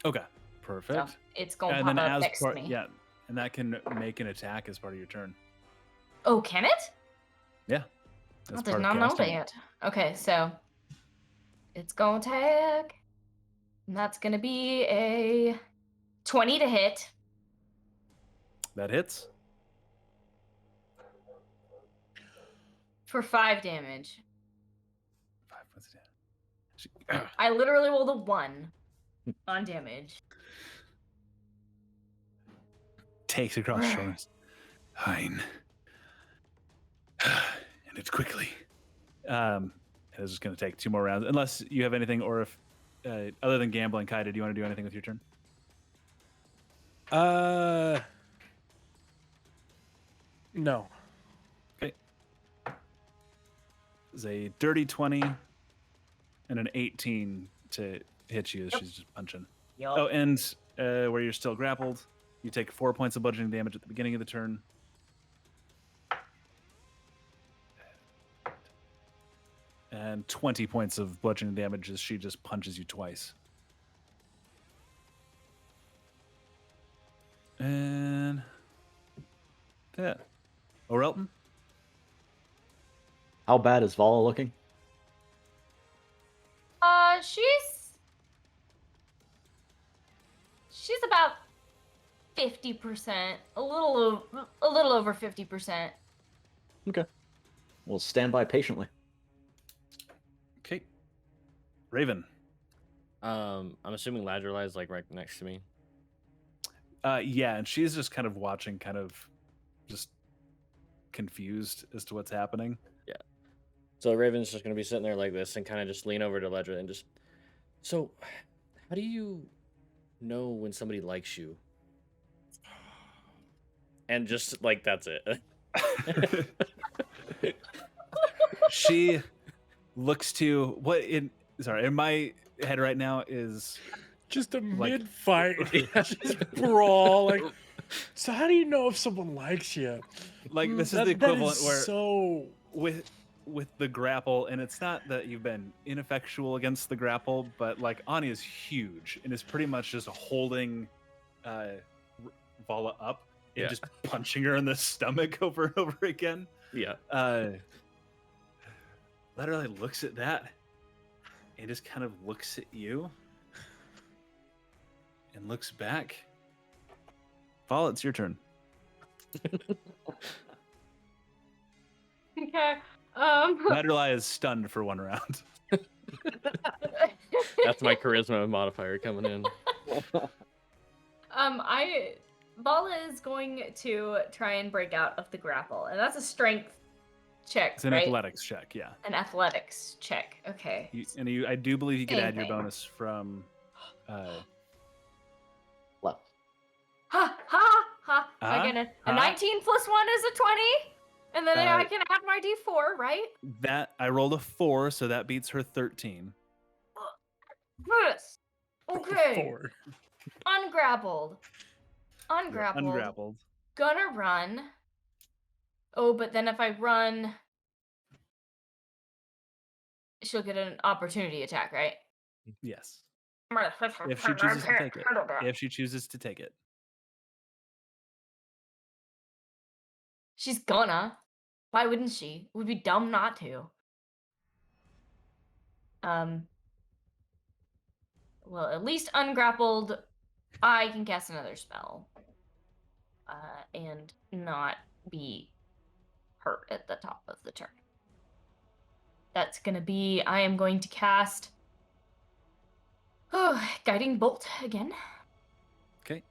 Okay, perfect. So it's going to And pop then up as next part, to me. yeah, and that can make an attack as part of your turn. Oh, can it? Yeah. I as did part of not know casting. that. Okay, so it's going to attack, and that's going to be a 20 to hit. That hits. For 5 damage. 5 points of damage. I literally rolled a 1 on damage. Takes across shoulders. Fine. And it's quickly. It's just going to take 2 more rounds, unless you have anything, or if other than gambling, Kai, did you want to do anything with your turn? No. Okay. It's a dirty 20 and an 18 to hit you as she's just punching. Yup. Oh, and where you're still grappled, you take 4 points of bludgeoning damage at the beginning of the turn. And 20 points of bludgeoning damage as she just punches you twice. And that. Orelton? how bad is Vala looking? She's about 50%, a little over 50%. Okay. We'll stand by patiently. Okay. Raven. I'm assuming Ladrilla is like right next to me. Yeah, and she's just kind of watching, kind of just confused as to what's happening. So Raven's just gonna be sitting there like this and kind of just lean over to Ledra and just. So, how do you know when somebody likes you? And just like that's it. She looks to in my head right now is Just a Like- mid-fight, just brawl. Like, so how do you know if someone likes you? like this is That- the that equivalent is where so. with the grapple, and it's not that you've been ineffectual against the grapple, but like Anya's huge and is pretty much just holding Vala up and Yeah. just punching her in the stomach over and over again. Yeah. Literally looks at that and just kind of looks at you and looks back. Vala, it's your turn. Okay. Ladrilla is stunned for 1 round. That's my charisma modifier coming in. Vala is going to try and break out of the grapple, and that's a strength check, It's an right? athletics check, yeah. An athletics check. Okay. I do believe you could add your Anything. bonus from. Left. Ha ha ha! Ah, I get a ah. 19 plus 1 is a 20. And then I can add my D4, right? That I rolled a 4, so that beats her 13. Yes. Okay. 4. Ungrappled. You're ungrappled. Gonna run. Oh, but then if I run, she'll get an opportunity attack, right? Yes. If she chooses to take it. If she chooses to take it. She's gonna. Why wouldn't she? It would be dumb not to. Well, at least ungrappled, I can cast another spell. And not be hurt at the top of the turn. That's gonna be, I am going to cast Guiding Bolt again. Okay.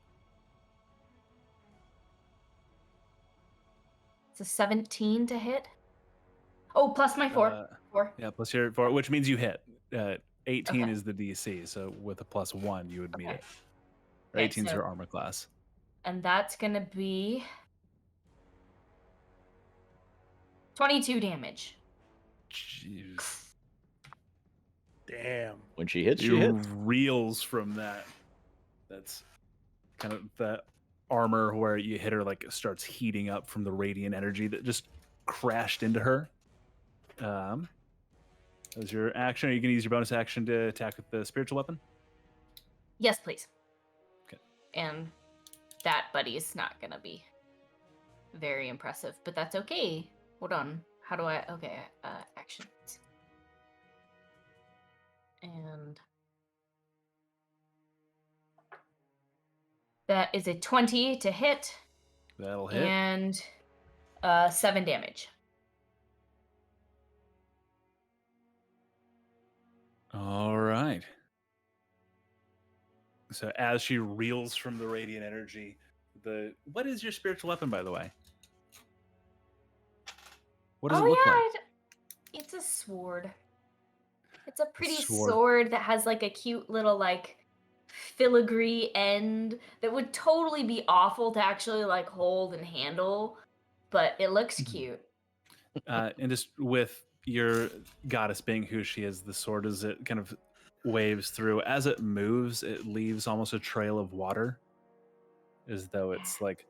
It's a 17 to hit. Oh, plus my 4. 4. Yeah, plus your 4, which means you hit. 18 Okay. is the DC, so with a +1, you would meet Okay. it. Or 18 is her armor class. And that's gonna be 22 damage. Jeez. Damn. When she hits, she She hits. reels from that. That's kind of the armor where you hit her, like, it starts heating up from the radiant energy that just crashed into her. As your action, are you going to use your bonus action to attack with the spiritual weapon? Yes, please. Okay. And that buddy is not gonna be very impressive, but that's okay. Hold on. How do I? Okay, actions. And that is a 20 to hit. That'll hit. And 7 damage. All right. So as she reels from the radiant energy, what is your spiritual weapon, by the way? What does it look like? It's a sword. It's a pretty sword. sword that has like a cute little like filigree end that would totally be awful to actually like hold and handle, but it looks cute. And just with your goddess being who she is, the sword, as it kind of waves through, as it moves, it leaves almost a trail of water, as though it's like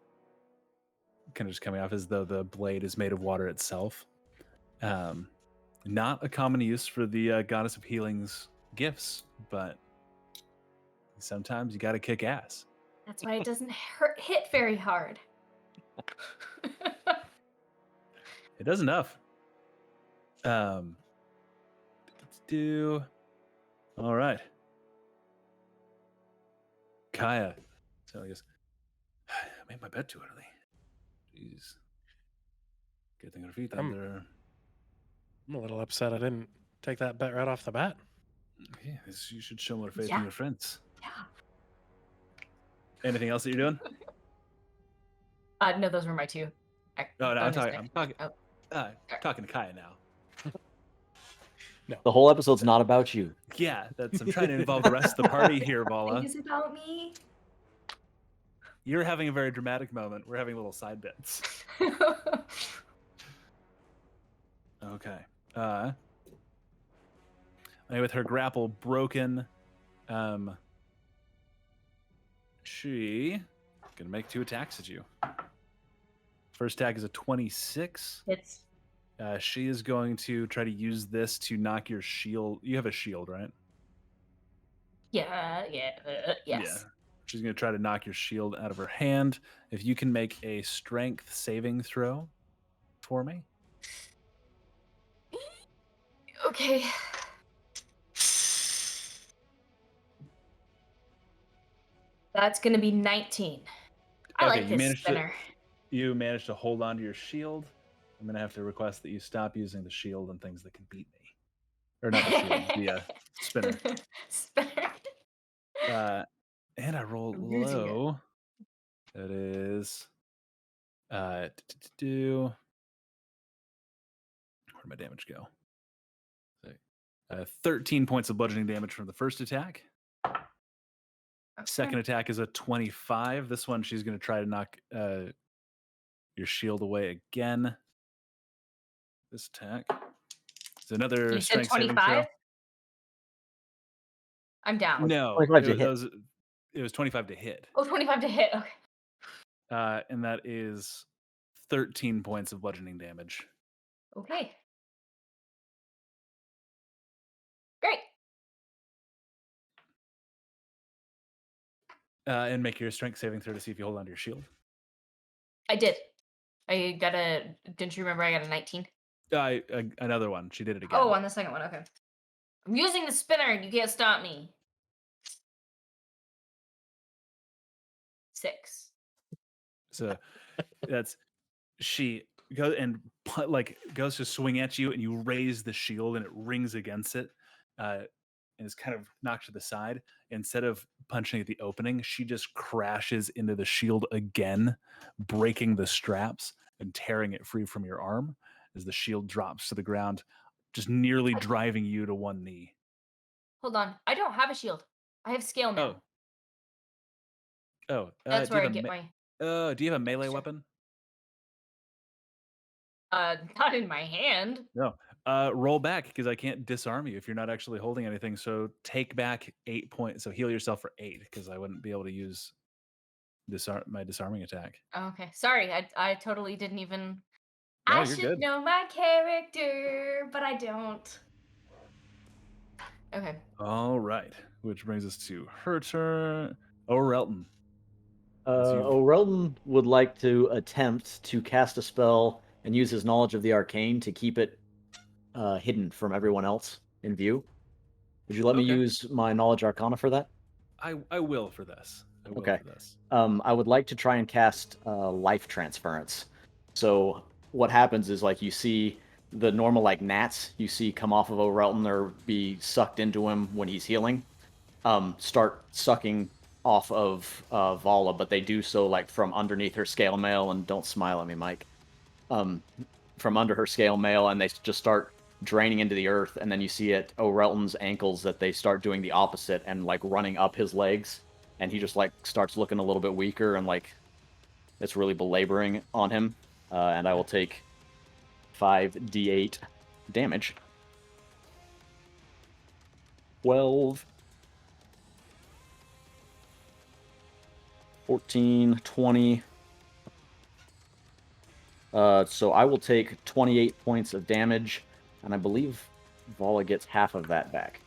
kind of just coming off, as though the blade is made of water itself. Not a common use for the goddess of healing's gifts, but sometimes you got to kick ass. That's why it doesn't hit very hard. It does enough. Let's do. All right. Kaya. So I guess I made my bed too early. Jeez. Good thing her feet I'm a little upset I didn't take that bet right off the bat. Yeah, you should show more faith Yeah. in your friends. Yeah. Anything else that you're doing? No, those were my 2. No, I'm bonus talking. dice. I'm talking. Oh. Talking to Kaya now. The whole episode's not about you. Yeah, I'm trying to involve the rest of the party here, Vala. It's about me. You're having a very dramatic moment. We're having little side bits. Okay. With her grapple broken, she gonna make 2 attacks at you. First attack is a 26. It's She is going to try to use this to knock your shield. You have a shield, right? yes. Yeah. She's going to try to knock your shield out of her hand. If you can make a strength saving throw for me. Okay. That's gonna be 19. I Okay, like you this spinner. You managed to hold on to your shield. I'm going to have to request that you stop using the shield on things that can beat me. Or not the shield, the spinner. Spinner. And I rolled I'm using it. low. That is where'd my damage go? 13 points of bludgeoning damage from the first attack. Second attack is a 25. This one she's going to try to knock your shield away again. this attack. It's another You said strength saving throw. 25? I'm down. No, 25 to it hit. was 25 to hit. Oh, 25 to hit. Okay. And that is 13 points of bludgeoning damage. Okay. Great. And make your strength saving throw to see if you hold onto your shield. I did. I got a. Didn't you remember I got a 19? Another one. She did it again. Oh, on the second one. Okay. I'm using the spinner and you can't stop me. 6. So that's she goes and goes to swing at you, and you raise the shield, and it rings against it, and is kind of knocked to the side. Instead of punching at the opening, she just crashes into the shield again, breaking the straps and tearing it free from your arm as the shield drops to the ground, just nearly driving you to one knee. Hold on. I don't have a shield. I have scale now. That's do you where I have get a my. do you have a melee Sure. weapon? Not in my hand. No. Roll back because I can't disarm you if you're not actually holding anything. So take back 8 points. So heal yourself for 8 because I wouldn't be able to use my disarming attack. Okay. Sorry. I totally didn't even. No, I you're should good. know my character, but I don't. Okay. All right, which brings us to her turn. Orelton. O'Relton would like to attempt to cast a spell and use his knowledge of the arcane to keep it hidden from everyone else in view. Would you let me Okay. use my knowledge arcana for that? I will for this. Okay. For this. I would like to try and cast life transference. So what happens is like you see the normal like gnats you see come off of O'Relton or be sucked into him when he's healing, start sucking off of Vala, but they do so like from underneath her scale mail, and don't smile at me, Mike. From under her scale mail, and they just start draining into the earth, and then you see at O'Relton's ankles that they start doing the opposite and like running up his legs, and he just like starts looking a little bit weaker, and like it's really belaboring on him. And I will take 5d8 damage. 12, 14, 20. So I will take 28 points of damage, and I believe Vala gets half of that back.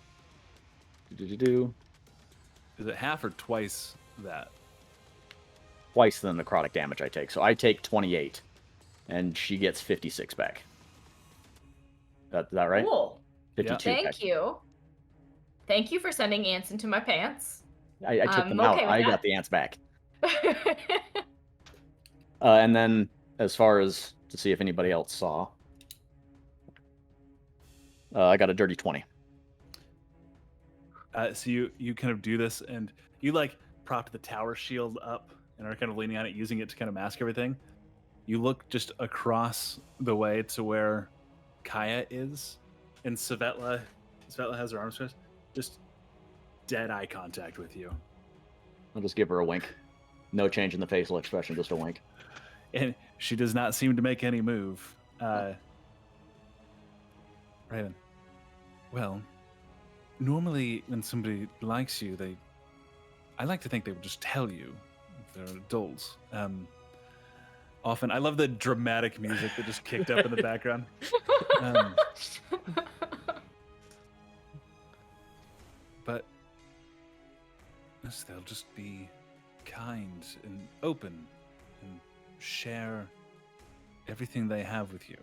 Is it half or twice that? Twice the necrotic damage I take. So I take 28, and she gets 56 back. Is that right? Cool. 52 back. Thank you. Thank you for sending ants into my pants. I took I'm them out. okay with I that. got the ants back. And then, as far as to see if anybody else saw, I got a dirty 20. So you kind of do this, and you like prop the tower shield up and are kind of leaning on it, using it to kind of mask everything. You look just across the way to where Kaya is, and Svetla has her arms stretched, just dead eye contact with you. I'll just give her a wink. No change in the facial expression, just a wink. And she does not seem to make any move. Raven. Well, normally when somebody likes you, I like to think they would just tell you if they're adults. Often, I love the dramatic music that just kicked up in the background. But they'll just be kind and open and share everything they have with you,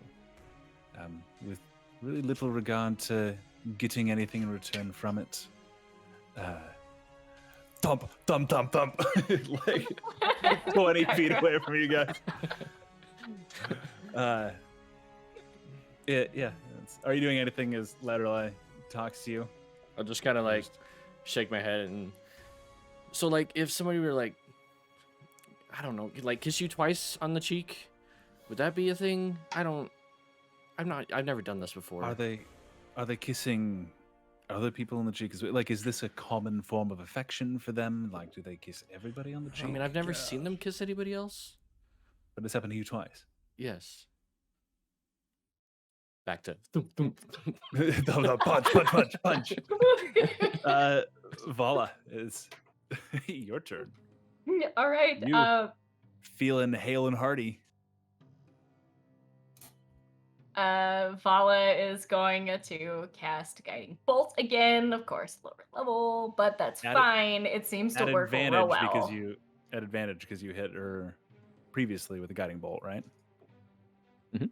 with really little regard to getting anything in return from it. Thump, thump, thump, thump. Like 20 feet away from you guys. Yeah. Are you doing anything as Laterali talks to you? I'll just kind of like shake my head. And so like if somebody were like, I don't know, like kiss you twice on the cheek, would that be a thing? I've never done this before. Are they kissing other people on the cheek? Like, is this a common form of affection for them? Like, do they kiss everybody on the cheek? I mean, I've never seen them kiss anybody else. But this happened to you twice. Yes. Back to. punch. Vala, it's your turn. All right. You. Feeling hale and hearty. Vala is going to cast Guiding Bolt again, of course, lower level, but that's fine. It seems to work real well. At advantage because you hit her previously with a Guiding Bolt, right?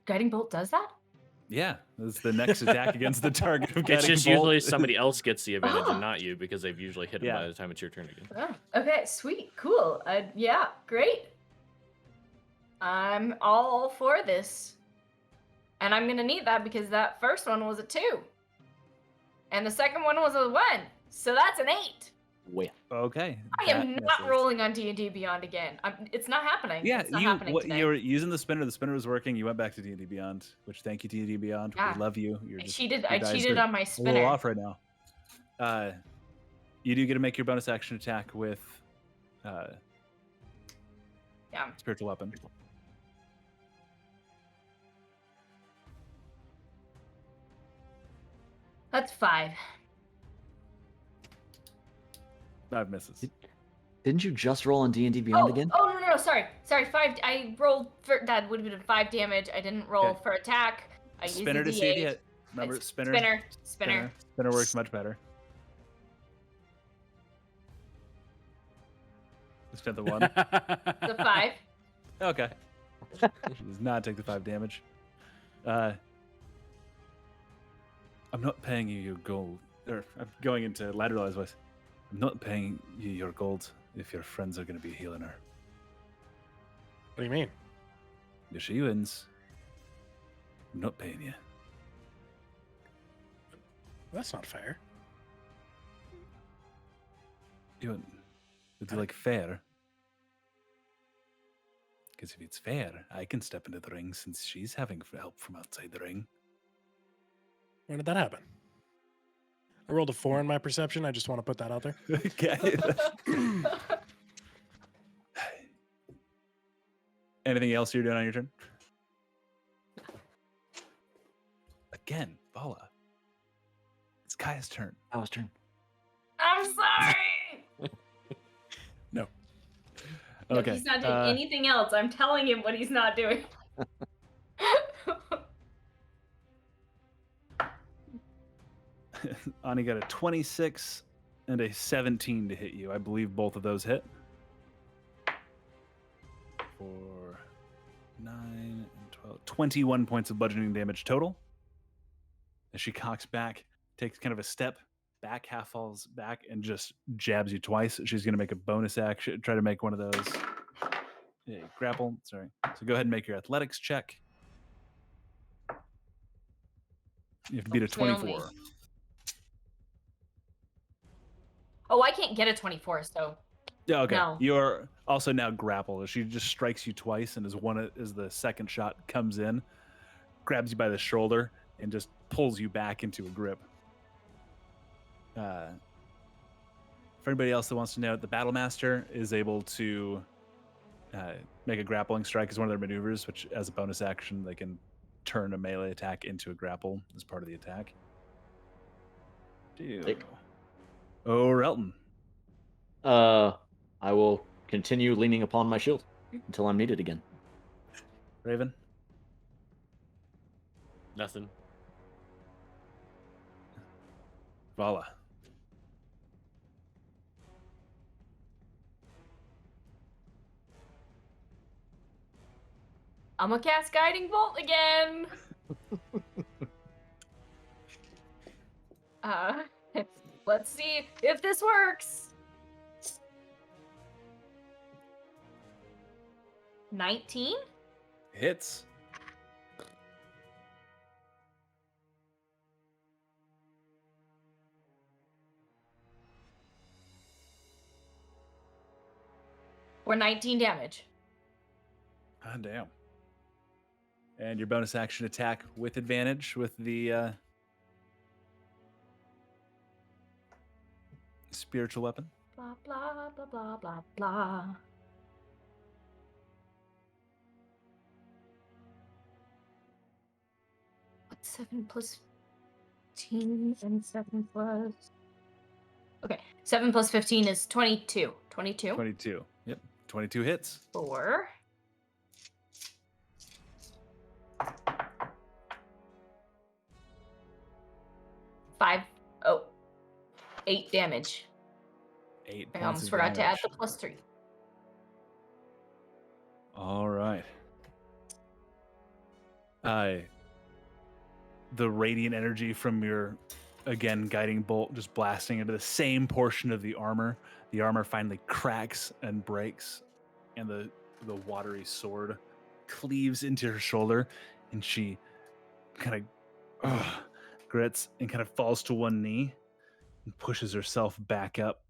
Guiding Bolt does that? Yeah, that's the next attack against the target of Guiding Bolt. It's just usually somebody else gets the advantage and not you because they've usually hit him by the time it's your turn again. Oh, okay, sweet, cool. Yeah, great. I'm all for this. And I'm gonna need that because that first one was a 2. And the second one was a 1. So that's an 8. Wait. Okay. I am not rolling on D&D Beyond again. It's not happening. Yeah, it's not happening today. you were using the spinner. The spinner was working. You went back to D&D Beyond, which thank you, D&D Beyond. Yeah. We love you. I cheated on my spinner. A little off right now. You do get to make your bonus action attack with spiritual weapon. That's 5. 5 misses. Didn't you just roll on D&D Beyond again? Oh, no, sorry. 5. I rolled for that would have been 5 damage. I didn't roll for attack. I spinner used to see if you hit. Remember, spinner. Spinner works much better. Spent the 1. The 5. Okay. She does not take the 5 damage. I'm not paying you your gold. Or I'm going into lateralized voice. I'm not paying you your gold if your friends are going to be healing her. What do you mean? If she wins, I'm not paying you. That's not fair. Would you like fair? Because if it's fair, I can step into the ring since she's having help from outside the ring. When did that happen? I rolled a 4 in my perception. I just want to put that out there. Okay. Anything else you're doing on your turn? Again, Vala. It's Kaya's turn. Kaya's turn. I'm sorry. No. No, Okay. he's not doing anything else. I'm telling him what he's not doing. Ani got a 26 and a 17 to hit you. I believe both of those hit. 4, 9, and 12. 21 points of bludgeoning damage total. As she cocks back, takes kind of a step back, half falls back, and just jabs you twice. She's going to make a bonus action, try to make one of those. Yeah, grapple. Sorry. So go ahead and make your athletics check. You have to beat a 24. Oh, I can't get a 24, so. Yeah, okay. No. You're also now grappled. She just strikes you twice, and as the second shot comes in, grabs you by the shoulder and just pulls you back into a grip. For anybody else that wants to know, the Battle Master is able to make a grappling strike as one of their maneuvers, which as a bonus action, they can turn a melee attack into a grapple as part of the attack. Oh, Relton. I will continue leaning upon my shield until I'm needed again. Raven. Nothing. Vala. I'm gonna cast Guiding Bolt again. Let's see if this works. 19? Hits. Or 19 damage. Ah, damn. And your bonus action attack with advantage with the spiritual weapon. Blah, blah, blah, blah, blah, blah. 7 plus 15 and 7 plus. Okay, 7 plus 15 is 22. 22. 22. Yep. 22 hits. 4. 5. Oh, 8 damage. 8 I points almost of forgot to add damage. the plus 3. All right. The radiant energy from your, again, guiding bolt just blasting into the same portion of the armor. The armor finally cracks and breaks, and the watery sword cleaves into her shoulder, and she kind of grits and kind of falls to one knee and pushes herself back up,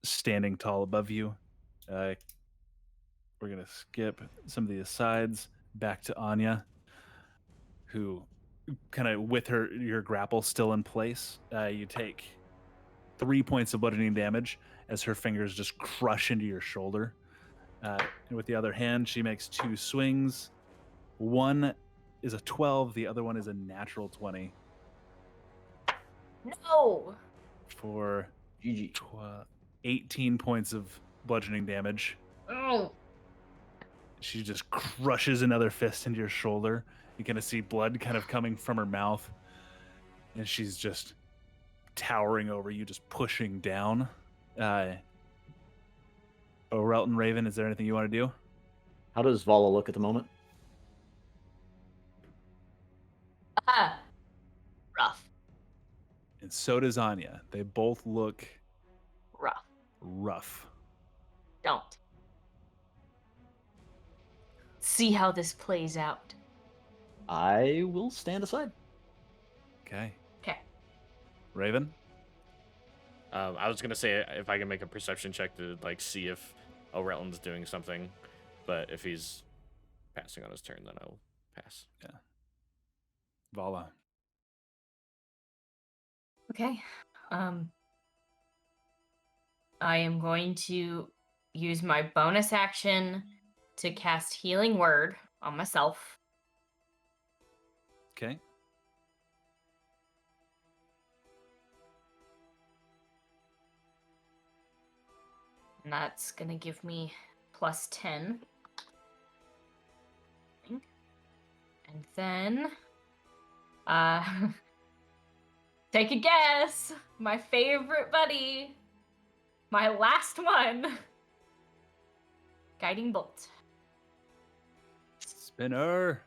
standing tall above you. We're going to skip some of the asides back to Anya, who kind of with your grapple still in place, you take 3 points of bludgeoning damage as her fingers just crush into your shoulder. And with the other hand, she makes 2 swings. One is a 12, the other one is a natural 20 No! GG. for 18 points of bludgeoning damage. Oh! She just crushes another fist into your shoulder. You kind of see blood kind of coming from her mouth, and she's just towering over you, just pushing down. Relton Raven, is there anything you want to do? How does Vala look at the moment? Rough. And so does Anya. They both look Rough. rough. Don't. See how this plays out. I will stand aside. Okay. Okay. Raven? I was gonna say if I can make a perception check to like see if O'Relton's doing something, but if he's passing on his turn, then I'll pass. Vala. Okay. I am going to use my bonus action to cast Healing Word on myself. Okay. And that's going to give me plus 10. And then, take a guess. My favorite buddy. My last one. Guiding Bolt. Spinner.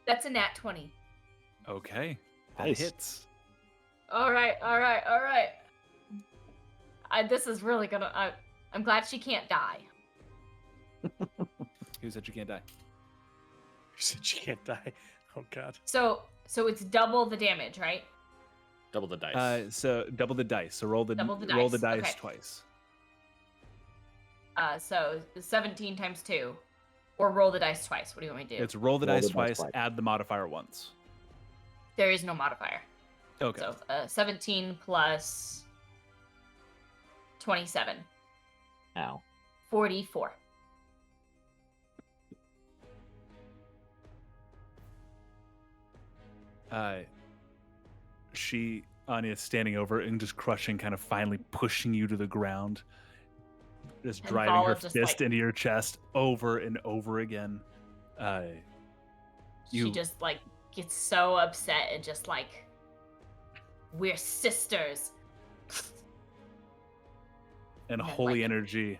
That's a nat 20. Okay. That Nice. hits. All right. This is really gonna. I'm glad she can't die. Who said you can't die? You said she can't die. Oh god. So it's double the damage, right? Double the dice. So double the dice. So roll the dice. dice Okay. twice. So 17 times 2, or roll the dice twice. What do you want me to do? It's roll the Roll dice the dice twice, twice. add the modifier once. There is no modifier. Okay. So 17 plus 27, Ow. 44. Anya's standing over and just crushing, kind of finally pushing you to the ground. Just And driving Vala her just, fist like- into your chest over and over again. She just gets so upset and just we're sisters. And Yeah, holy energy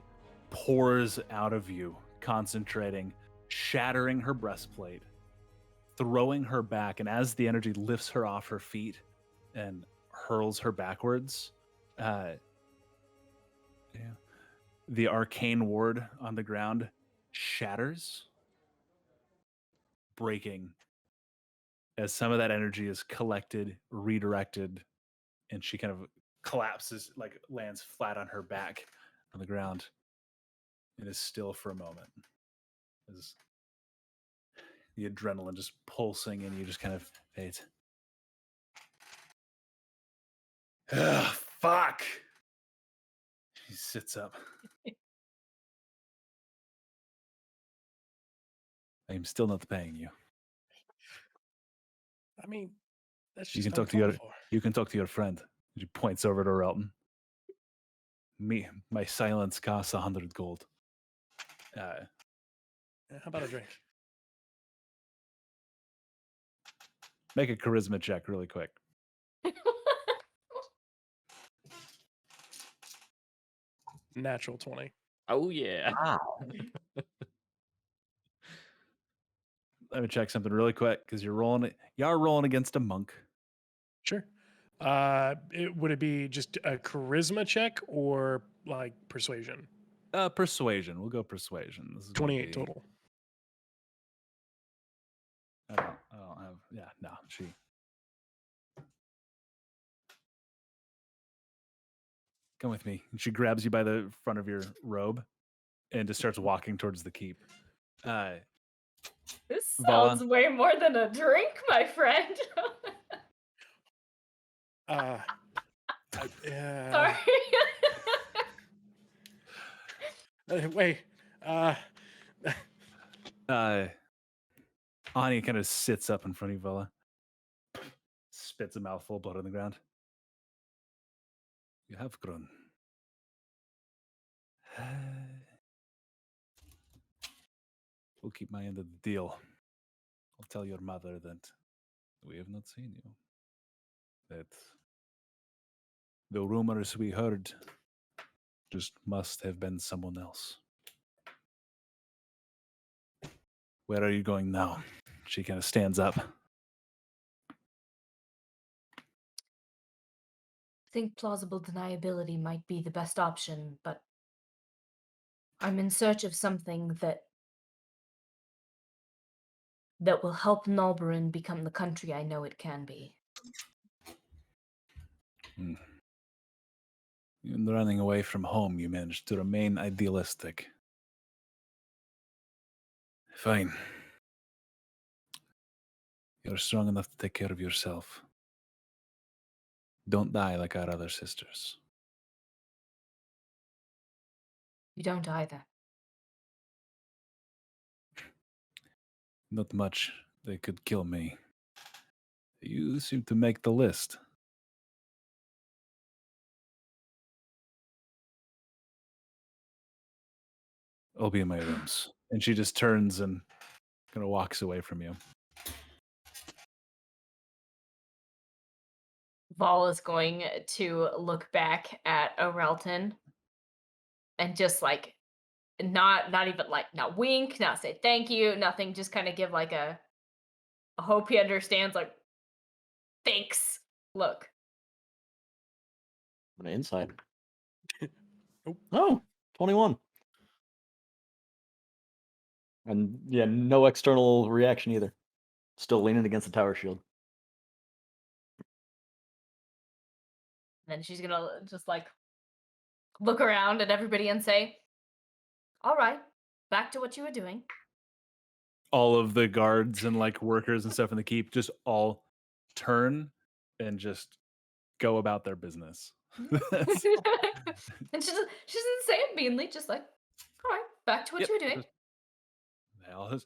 pours out of you, concentrating, shattering her breastplate, throwing her back. And as the energy lifts her off her feet and hurls her backwards, the arcane ward on the ground shatters, breaking as some of that energy is collected, redirected, and she kind of collapses, lands flat on her back on the ground and is still for a moment as the adrenaline just pulsing and you just kind of fades. Ugh, fuck. She sits up. I'm still not paying you. I mean, that's You just can talk to your uncalled for. you can talk to your friend. She points over to Relton. My silence costs 100 gold. How about a drink? Make a charisma check really quick. Natural 20. Oh yeah. Wow. Let me check something really quick because you are rolling against a monk. Sure. Would it be just a charisma check or like persuasion? Persuasion. We'll go persuasion. This is gonna 28 be- total. I don't have. Yeah, no. She. Come with me. And she grabs you by the front of your robe, and just starts walking towards the keep. This Vala. sounds way more than a drink, my friend. Sorry. Wait. Ani kind of sits up in front of you, Vala. Spits a mouthful of blood on the ground. You have grown. We'll keep my end of the deal. I'll tell your mother that we have not seen you. That the rumors we heard just must have been someone else. Where are you going now? She kind of stands up. I think plausible deniability might be the best option, but I'm in search of something that will help Nalburin become the country I know it can be. In running away from home, you managed to remain idealistic. Fine. You're strong enough to take care of yourself. Don't die like our other sisters. You don't either. Not much. They could kill me. You seem to make the list. I'll be in my rooms. And she just turns and kind of walks away from you. Vala's going to look back at Orelton and just like not even like not wink, not say thank you, nothing, just kind of give like a I hope he understands, like, thanks look. I'm gonna insight. Nope. Oh, 21. And yeah, no external reaction either. Still leaning against the tower shield. Then she's gonna just like look around at everybody and say, all right, back to what you were doing. All of the guards and like workers and stuff in the keep just all turn and just go about their business. That's- And she doesn't say it meanly, just like, all right, back to what Yep, you were doing. just- They all just,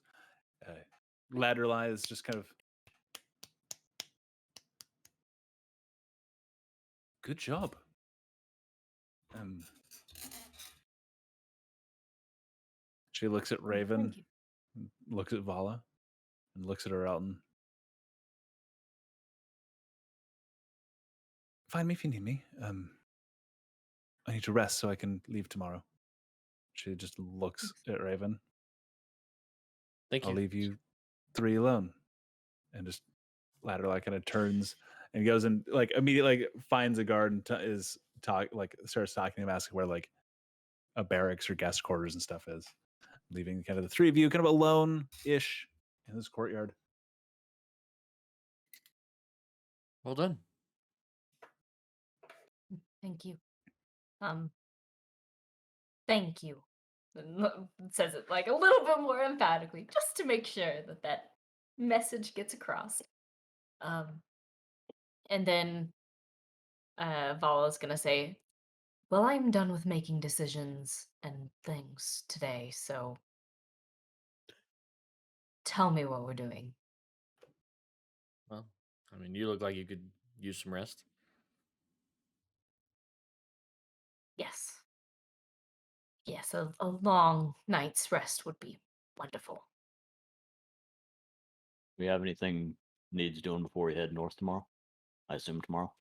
Ladderline is just kind of good job. She looks at Raven, Thank you. looks at Vala, and looks at her Elton. Find me if you need me. I need to rest so I can leave tomorrow. She just looks at Raven. Thank you. I'll leave you three alone. And just Ladderline kind of turns and goes and like immediately like, finds a guard and starts talking to him, asking where like a barracks or guest quarters and stuff is. Leaving kind of the three of you kind of alone-ish in this courtyard. Well done. Thank you. Thank you. And says it like a little bit more emphatically, just to make sure that that message gets across. And then Vala's gonna say, Well, I'm done with making decisions and things today, so tell me what we're doing. Well, I mean, you look like you could use some rest. Yes. Yes, a long night's rest would be wonderful. We have anything needs doing before we head north tomorrow? I assume tomorrow.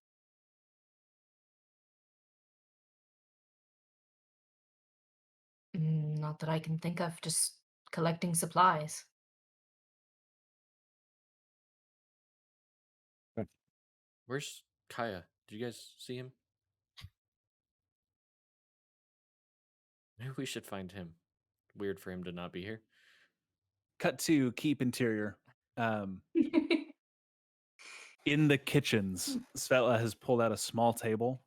Not that I can think of, just collecting supplies. Where's Kaya? Did you guys see him? Maybe we should find him. Weird for him to not be here. Cut to keep interior. In the kitchens, Svetla has pulled out a small table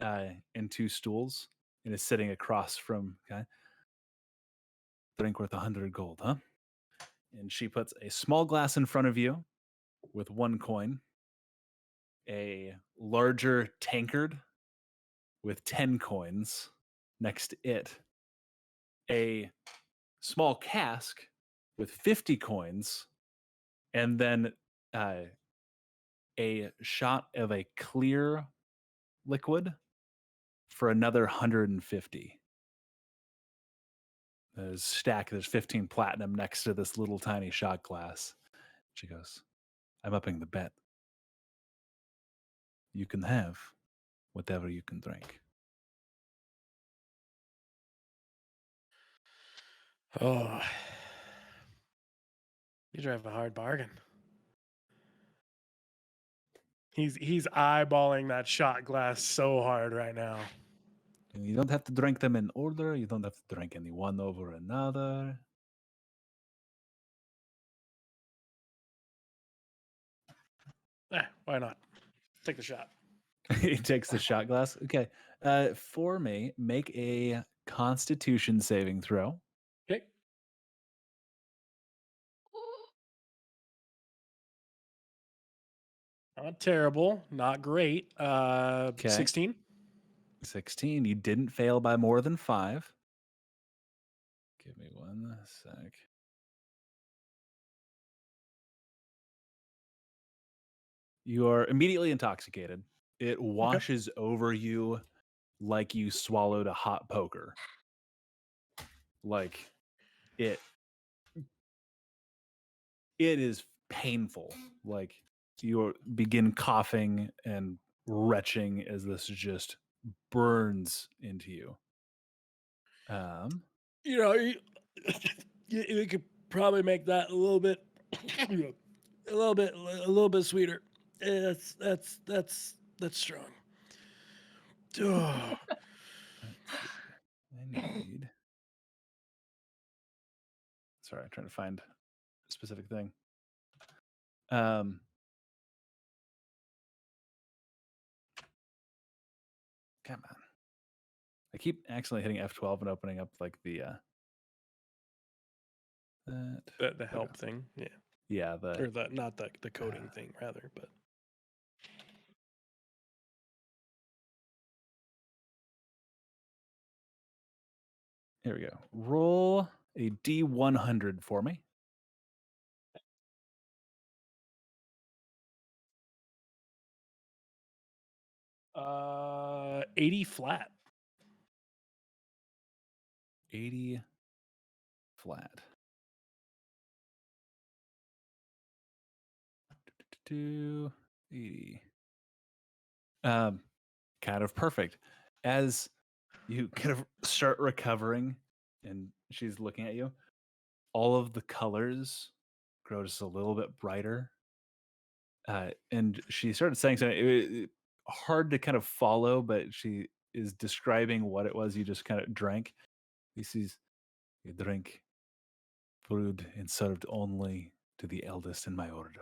and 2 stools and is sitting across from Kai. Drink worth 100 gold, huh? And she puts a small glass in front of you with 1 coin, a larger tankard with 10 coins next to it, a small cask with 50 coins, and then a shot of a clear liquid for another 150. There's 15 platinum next to this little tiny shot glass. She goes, I'm upping the bet. You can have whatever you can drink. Oh, you drive a hard bargain. He's eyeballing that shot glass so hard right now. You don't have to drink them in order. You don't have to drink any one over another. Why not? Take the shot. He takes the shot glass. Okay. For me, make a Constitution saving throw. Okay. Not terrible. Not great. 16. 16. You didn't fail by more than 5. Give me 1 sec. You are immediately intoxicated. It washes over you like you swallowed a hot poker. Like it is painful. Like you begin coughing and retching as this just burns into you. You know, you could probably make that a little bit, a little bit sweeter. That's strong. Oh. I need. Sorry, I'm trying to find a specific thing. Come on. I keep accidentally hitting F12 and opening up like the The help thing, yeah. Yeah, Or not the coding thing rather, but here we go. Roll a D100 for me. 80 flat. 80 flat. 80. Kind of perfect. As you kind of start recovering and she's looking at you, all of the colors grow just a little bit brighter. And she started saying something hard to kind of follow, but she is describing what it was you just kind of drank. This is a drink brewed and served only to the eldest in my order.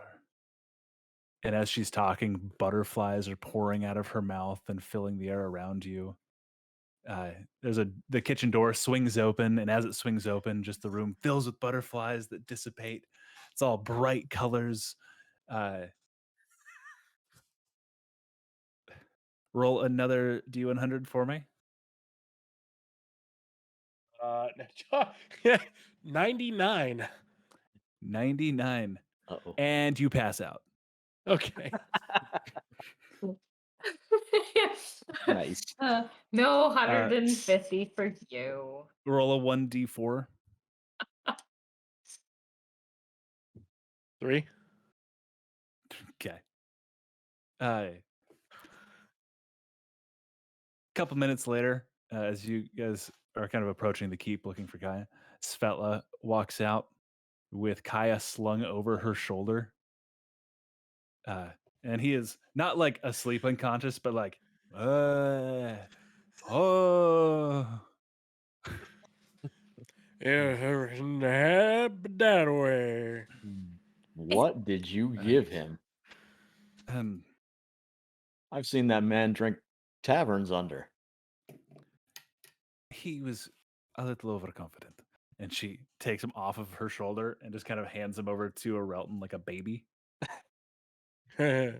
And as she's talking, butterflies are pouring out of her mouth and filling the air around you. The kitchen door swings open, and as it swings open, just the room fills with butterflies that dissipate. It's all bright colors. Roll another D100 for me. 99. 99. Uh-oh. And you pass out. Okay. Nice. No 150 for you. Roll a 1d4. 3. Okay. Couple minutes later, as you guys are kind of approaching the keep looking for Kaya, Svetla walks out with Kaya slung over her shoulder. And he is not like asleep unconscious, but like, oh. Everything happened that way. What did you give him? I've seen that man drink taverns under. He was a little overconfident. And she takes him off of her shoulder and just kind of hands him over to Arelton like a baby. Oh,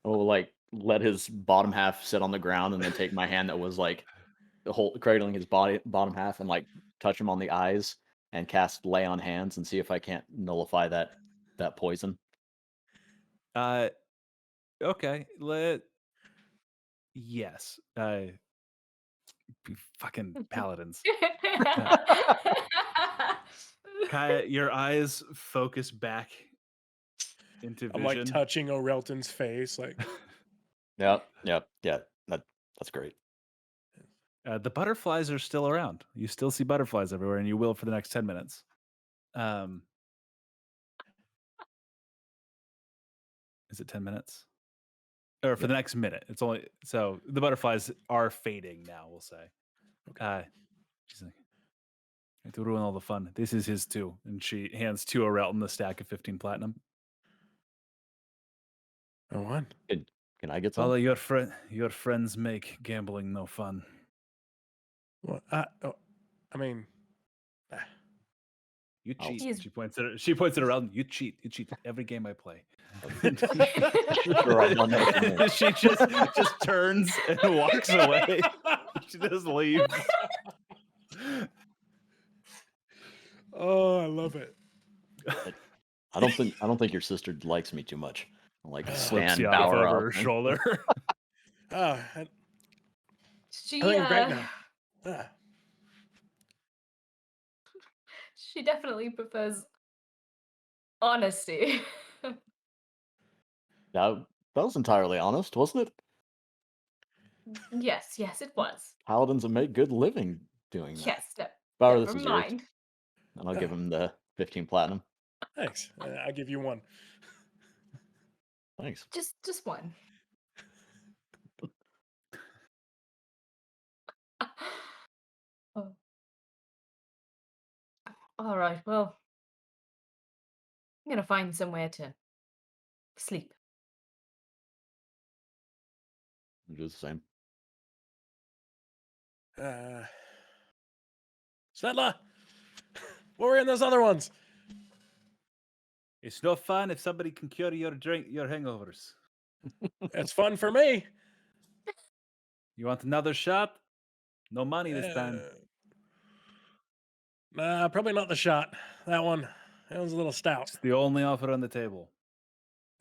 like let his bottom half sit on the ground and then take my hand that was like cradling his bottom half and like touch him on the eyes and cast lay on hands and see if I can't nullify that poison. Okay. Yes. Fucking paladins. Kaya, your eyes focus back into vision. I'm like touching Orelton's face, like. Yeah. That's great. The butterflies are still around. You still see butterflies everywhere, and you will for the next 10 minutes. Is it 10 minutes? Or for the next minute. It's only so the butterflies are fading now, we'll say. She's like, to ruin all the fun. This is his too. And she hands to Orelton the stack of 15 platinum. Oh, what? Can I get some? Vala, your friends make gambling no fun. Well, I mean, You cheat. He's- She points it around. You cheat. You cheat every game I play. Sure, I don't know. She just turns and walks away. She just leaves. Oh, I love it. I don't think your sister likes me too much. Like Slips stand you off bower over up. her shoulder. I She think I'm great now. she definitely prefers honesty. That was entirely honest, wasn't it? Yes, it was. Paladins that make good living doing that. Yes, Bower, never this is yours. mind. And I'll give him the 15 platinum. Thanks. I'll give you 1. Thanks. Just one. Oh. All right. Well, I'm gonna find somewhere to sleep. I'll do the same. Svetla, what were in those other ones? It's no fun if somebody can cure your hangovers. That's fun for me. You want another shot? No money this time. Nah, probably not the shot. That one's a little stout. It's the only offer on the table.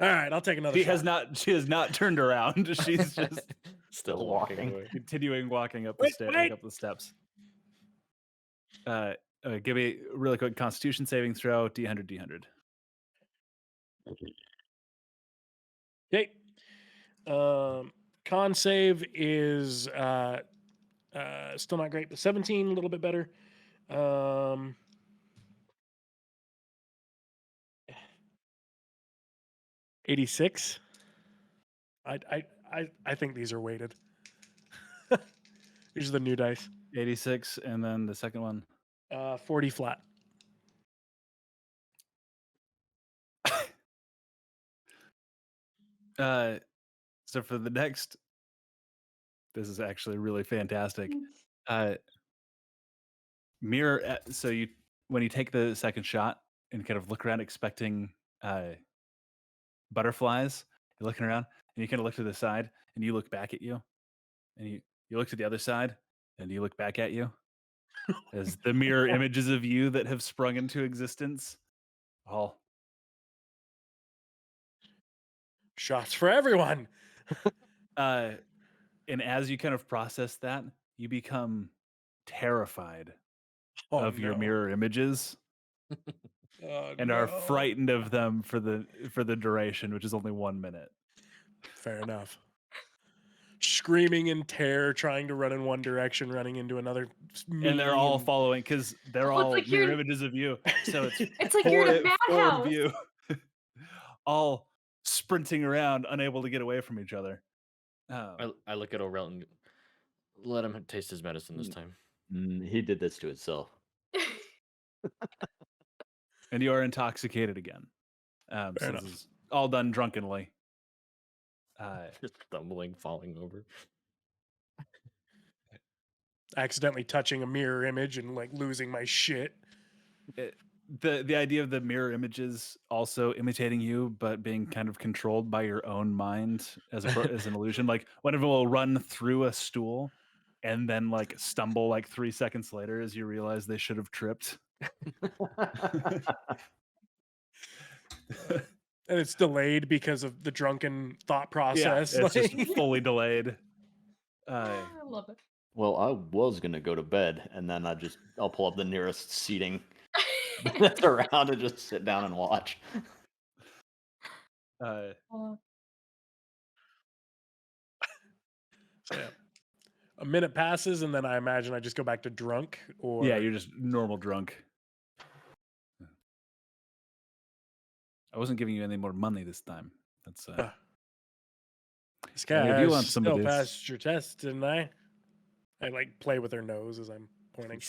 All right, I'll take another She shot. has not turned around. She's just Still walking. away, continuing walking up Wait, the wait. up the steps. Give me a really quick Constitution saving throw. D100. Okay. Con save is still not great, but 17, a little bit better. 86. I think these are weighted. These are the new dice. 86, and then the second one. 40 flat. So for the next, this is actually really fantastic. Mirror. So when you take the second shot and kind of look around expecting butterflies, you're looking around and you kind of look to the side and you look back at you, and you look to the other side and you look back at you, as the mirror images of you that have sprung into existence all Shots for everyone. and as you kind of process that, you become terrified Oh, of your no. mirror images Oh, and no. are frightened of them for the duration, which is only 1 minute. Fair enough. Screaming in terror, trying to run in one direction, running into another. And they're all following because they're Oh, it's all like mirror you're- images of you. So it's It's like you're in a forward madhouse. view, all sprinting around, unable to get away from each other. I look at Orel and let him taste his medicine this time. He did this to himself. And you are intoxicated again. Fair So enough. this is all done drunkenly. Just stumbling, falling over. Accidentally touching a mirror image and like losing my shit. The idea of the mirror images also imitating you, but being kind of controlled by your own mind as as an illusion. Like one of them will run through a stool and then like stumble like 3 seconds later as you realize they should have tripped. And it's delayed because of the drunken thought Yeah, process. it's just like- fully delayed. I love it. Well, I was gonna go to bed, and then I'll pull up the nearest seating that's around and just sit down and watch. Uh, Yeah. A minute passes, and then I imagine I just go back to drunk. Or yeah, you're just normal drunk. I wasn't giving you any more money this time. That's this guy if you want some of still this. passed your test, didn't I? I like play with her nose as I'm pointing.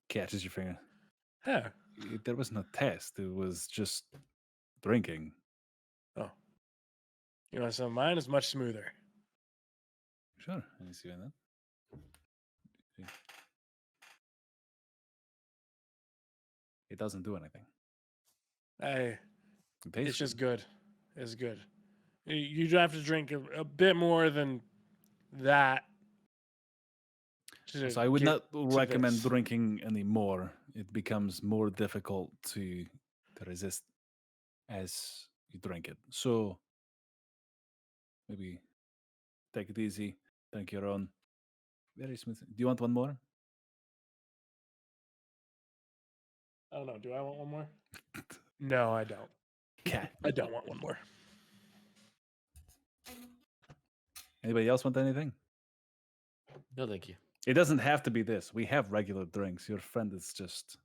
Catches your finger. Yeah. There was no test. It was just drinking. Oh. You know, so mine is much smoother. Sure. I see that. It doesn't do anything. It tastes it's just good. It's good. You do have to drink a bit more than that. So I would not recommend this. drinking anymore. It becomes more difficult to resist as you drink it. So maybe take it easy. Drink your own. Very smooth. Do you want one more? I don't know. Do I want one more? No, I don't. Okay. I don't want one more. Anybody else want anything? No, thank you. It doesn't have to be this. We have regular drinks. Your friend is just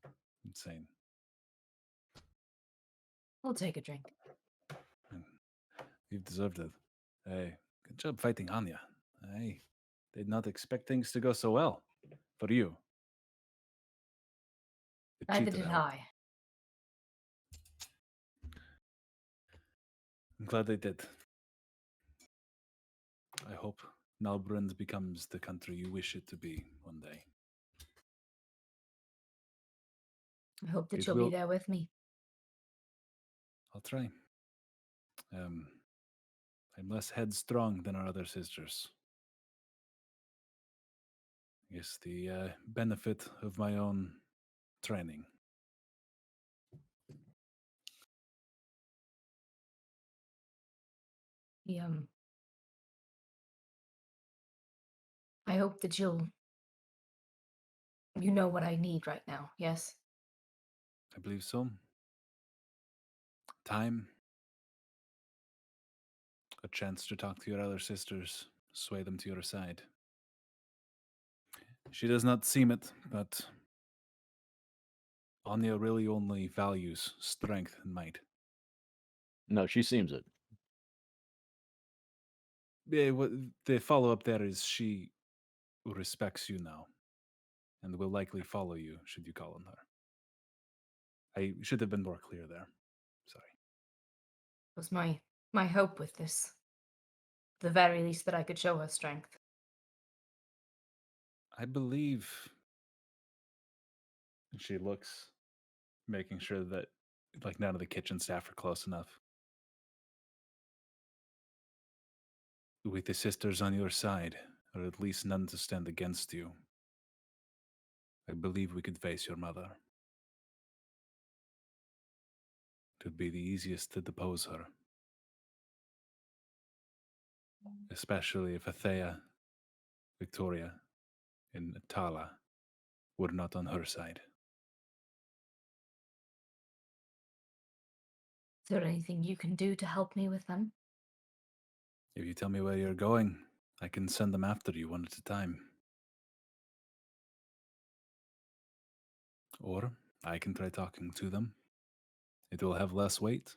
insane. I'll take a drink. You've deserved it. Hey, good job fighting Anya. I did not expect things to go so well for you. You Neither cheated did out. I. I'm glad they did. I hope Nalbrand becomes the country you wish it to be one day. I hope that It you'll will- be there with me. I'll try. I'm less headstrong than our other sisters. I guess the benefit of my own training. I hope that you know what I need right now. Yes. I believe so. Time. A chance to talk to your other sisters, sway them to your side. She does not seem it, but Anya really only values strength and might. No, she seems it. Yeah, the follow-up there is she respects you now and will likely follow you should you call on her. I should have been more clear there. Sorry. Was my hope with this. The very least that I could show her strength. I believe she looks, making sure that like none of the kitchen staff are close enough. With the sisters on your side, or at least none to stand against you, I believe we could face your mother. It would be the easiest to depose her. Especially if Athea, Victoria, and Tala were not on her side. Is there anything you can do to help me with them? If you tell me where you're going, I can send them after you one at a time. Or I can try talking to them. It will have less weight.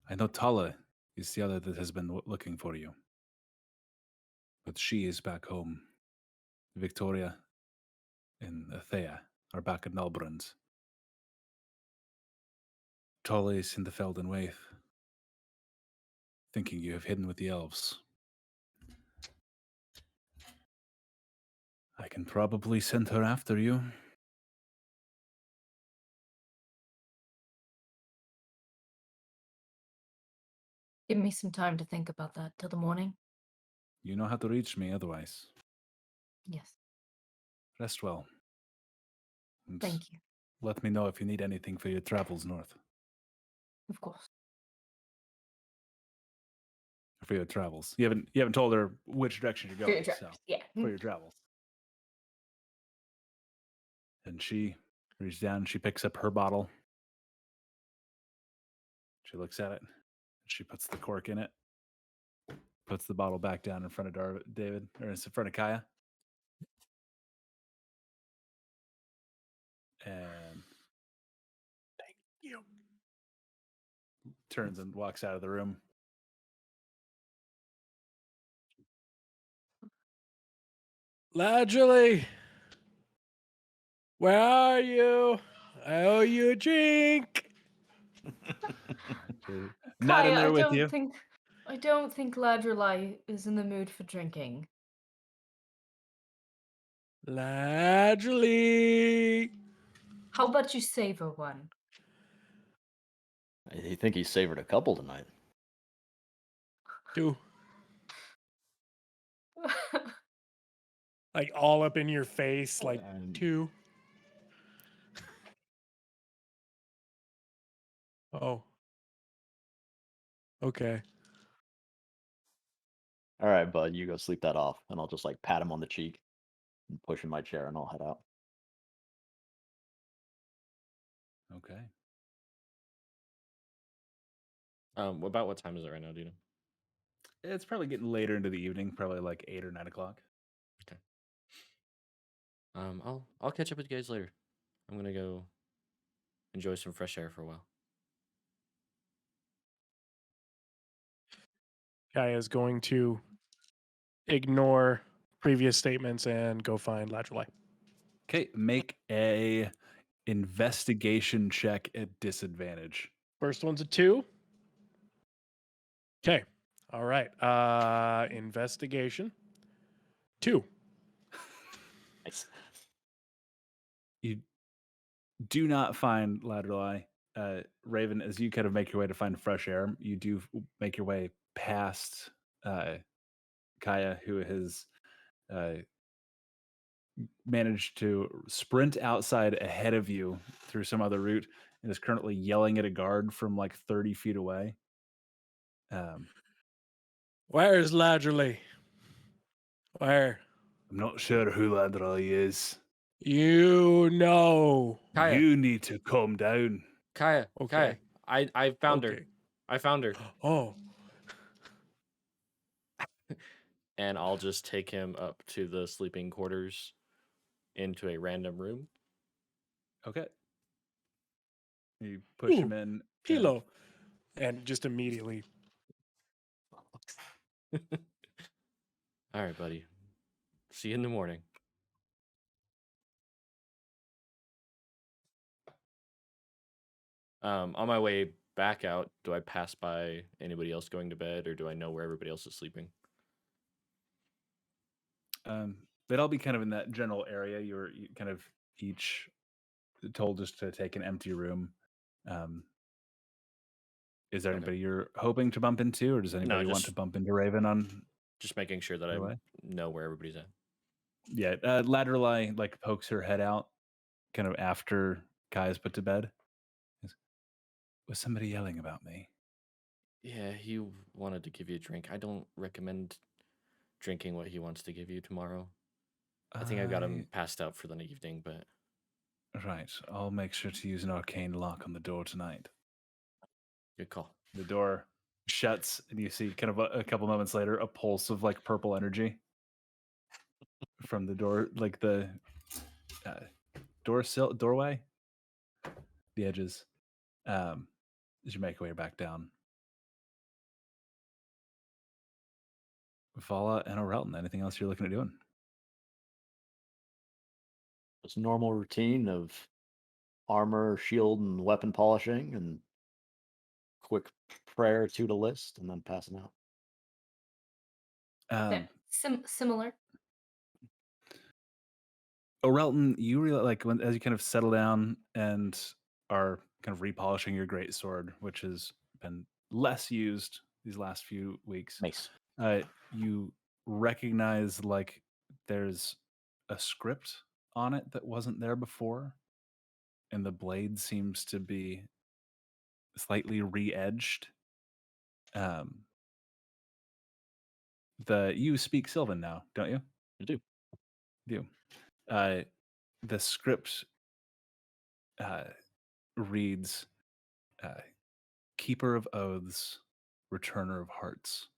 I know Tala is the other that has been looking for you. But she is back home. Victoria and Athea are back at Nalbrand. Tala is in the Felden Waith, thinking you have hidden with the elves. I can probably send her after you. Give me some time to think about that till the morning. You know how to reach me otherwise. Yes. Rest well. And Thank you. let me know if you need anything for your travels north. Of course. For your travels. You haven't told her which direction you're For your going, so travels, yeah. for your travels. And she reaches down and she picks up her bottle. She looks at it. She puts the cork in it. Puts the bottle back down in front of David, or in front of Kaya. And Thank you. turns and walks out of the room. Ladgerly, where are you? I owe you a drink. Not in Kaya, there with you. I don't think Ladrelai is in the mood for drinking. Ladgerly. How about you savor one? I think he savored a couple tonight. Two. Like all up in your face, like two. Oh. Okay. All right, bud, you go sleep that off, and I'll just like pat him on the cheek and push in my chair, and I'll head out. Okay. About what time is it right now, do you know? It's probably getting later into the evening, probably like 8 or 9 o'clock. Okay. I'll catch up with you guys later. I'm gonna go enjoy some fresh air for a while. Guy is going to ignore previous statements and go find Ladgerly. Okay, make a investigation check at disadvantage. First one's a 2. Okay. All right. Investigation. 2. Nice. You do not find Ladderly. Raven, as you kind of make your way to find fresh air, you do make your way past Kaya, who has managed to sprint outside ahead of you through some other route and is currently yelling at a guard from like 30 feet away. Where is Ladgerly? Where? I'm not sure who Ladderly is. You know. Kaya, You need to calm down. Kaya, Okay. I found her. Okay. I found her. Oh. And I'll just take him up to the sleeping quarters into a random room. Okay. You push him Ooh, in. Pillow. And just immediately. All right, buddy. See you in the morning. On my way back out, do I pass by anybody else going to bed, or do I know where everybody else is sleeping? They'd all be kind of in that general area. You're kind of each told just to take an empty room. Is there Okay. anybody you're hoping to bump into, or does anybody want just- to bump into Raven on? Just making sure that Your I way? know where everybody's at. Yeah, Ladderly like pokes her head out, kind of after Kai's put to bed. Was somebody yelling about me? Yeah, he wanted to give you a drink. I don't recommend drinking what he wants to give you tomorrow. I think I got him passed out for the evening, but Right. I'll make sure to use an arcane lock on the door tonight. good call. The door shuts, and you see, kind of a couple moments later, a pulse of like purple energy from the door, like the doorway, the edges. As you make your way back down. Vala and Orelton, anything else you're looking at doing? It's a normal routine of armor, shield, and weapon polishing, and quick prayer or two to list, and then passing out. Similar. Orelton, you really like as you kind of settle down and are kind of repolishing your greatsword, which has been less used these last few weeks. Mace. You recognize like there's a script on it that wasn't there before, and the blade seems to be slightly re-edged. You speak Sylvan now, don't you? I do. Do. The script reads, Keeper of Oaths, Returner of Hearts.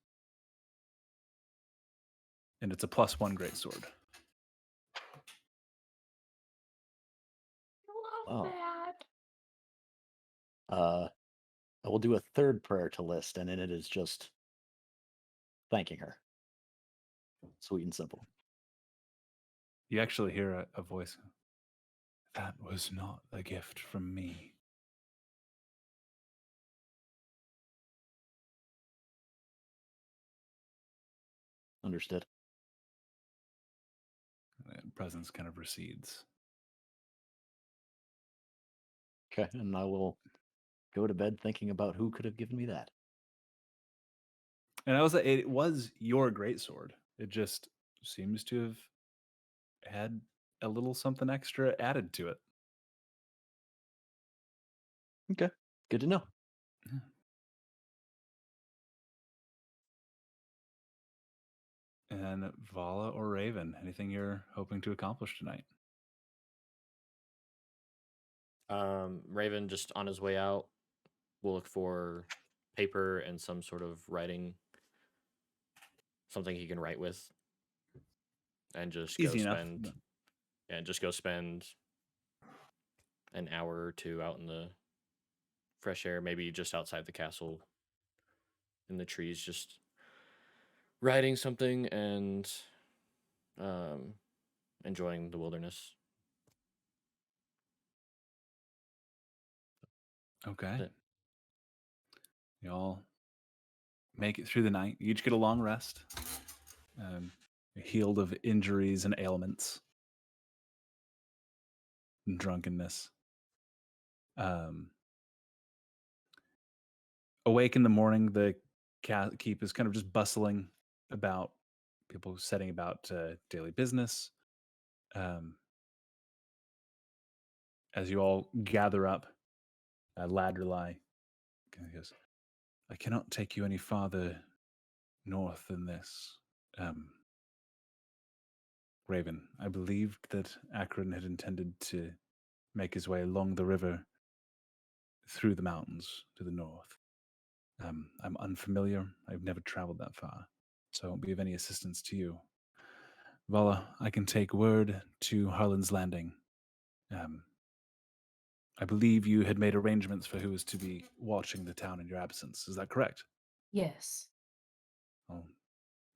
And it's a +1 greatsword. Love Wow. that. I will do a third prayer to list, and in it is just thanking her. Sweet and simple. You actually hear a voice. That was not a gift from me. Understood. And presence kind of recedes. Okay, and I will go to bed thinking about who could have given me that. And it was your greatsword. It just seems to have had a little something extra added to it. Okay, good to know. Yeah. And Vala or Raven, anything you're hoping to accomplish tonight? Raven, just on his way out, will look for paper and some sort of writing, something he can write with, and just Easy enough. go spend an hour or two out in the fresh air, maybe just outside the castle in the trees, just writing something and enjoying the wilderness. Okay. That's it. Y'all make it through the night. You each get a long rest. Healed of injuries and ailments. And drunkenness. Awake in the morning, the keep is kind of just bustling about people setting about daily business. As you all gather up, Ladderly goes, I cannot take you any farther north than this. Raven, I believed that Akron had intended to make his way along the river through the mountains to the north. I'm unfamiliar. I've never traveled that far, so I won't be of any assistance to you. Vala, I can take word to Harlan's Landing. I believe you had made arrangements for who was to be watching the town in your absence. Is that correct? Yes. I'll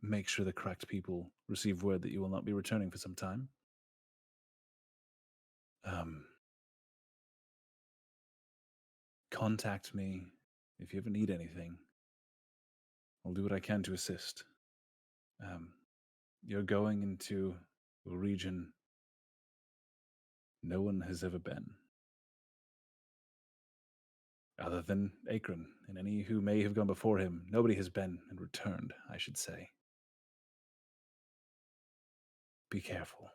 make sure the correct people receive word that you will not be returning for some time. Contact me if you ever need anything. I'll do what I can to assist. You're going into a region no one has ever been. Other than Akron and any who may have gone before him, nobody has been and returned, I should say. Be careful.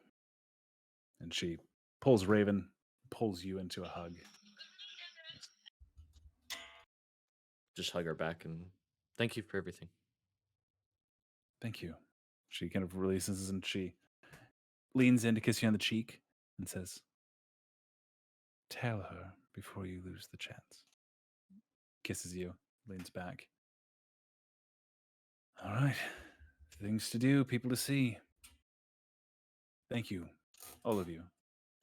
And she pulls Raven, pulls you into a hug. Just hug her back and thank you for everything. Thank you. She kind of releases and she leans in to kiss you on the cheek and says, tell her before you lose the chance. Kisses you, leans back. All right. Things to do, people to see. Thank you, all of you,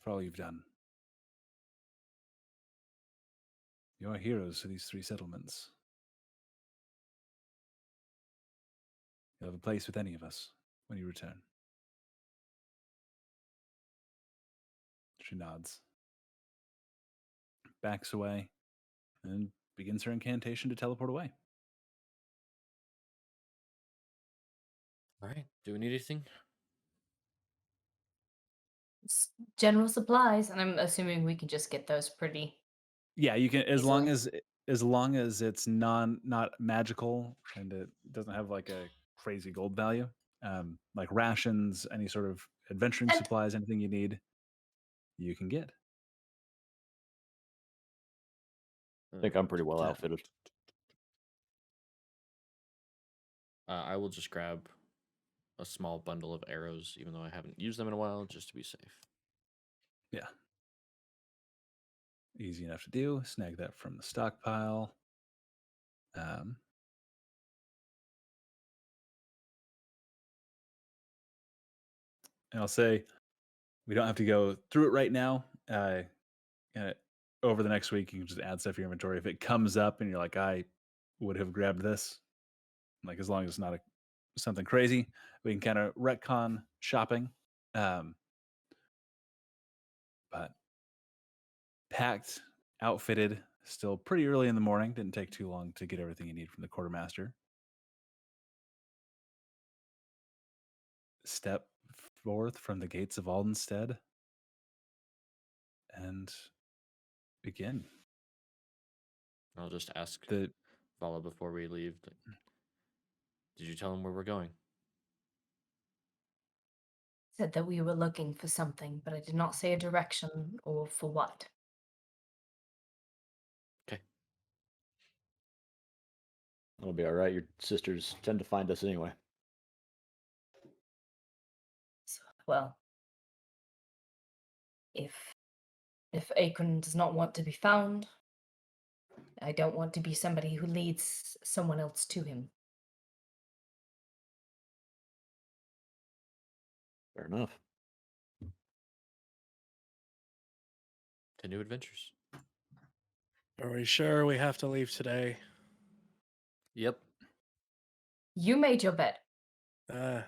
for all you've done. You are heroes to these 3 settlements. You'll have a place with any of us when you return. She nods, backs away, and begins her incantation to teleport away. All right. Do we need anything? General supplies, and I'm assuming we can just get those pretty. Yeah, you can, as long Easily. as it's not magical and it doesn't have like a crazy gold value, like rations, any sort of adventuring And supplies, anything you need, you can get. I think I'm pretty well outfitted. I will just grab a small bundle of arrows, even though I haven't used them in a while, just to be safe. Yeah. Easy enough to do. Snag that from the stockpile. And I'll say we don't have to go through it right now. Uh, over the next week, you can just add stuff to your inventory. If it comes up and you're like, I would have grabbed this, like as long as it's not something crazy, we can kind of retcon shopping. But packed, outfitted, still pretty early in the morning. Didn't take too long to get everything you need from the quartermaster. Step forth from the gates of Aldenstead and begin. I'll just ask The Vala before we leave. Did you tell him where we're going? Said that we were looking for something, but I did not say a direction or for what. Okay. It'll be all right. Your sisters tend to find us anyway. Well, if Akron does not want to be found, I don't want to be somebody who leads someone else to him. Fair enough. To new adventures. Are we sure we have to leave today? Yep. you made your bed. All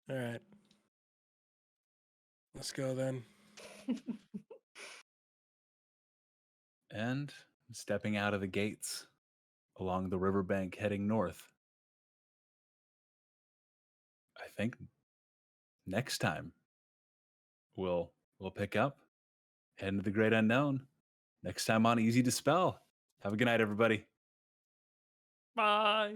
right. Let's go then. and stepping out of the gates along the riverbank heading north. I think next time we'll pick up, head into the great unknown. Next time on Easy Dispel. Have a good night, everybody. Bye.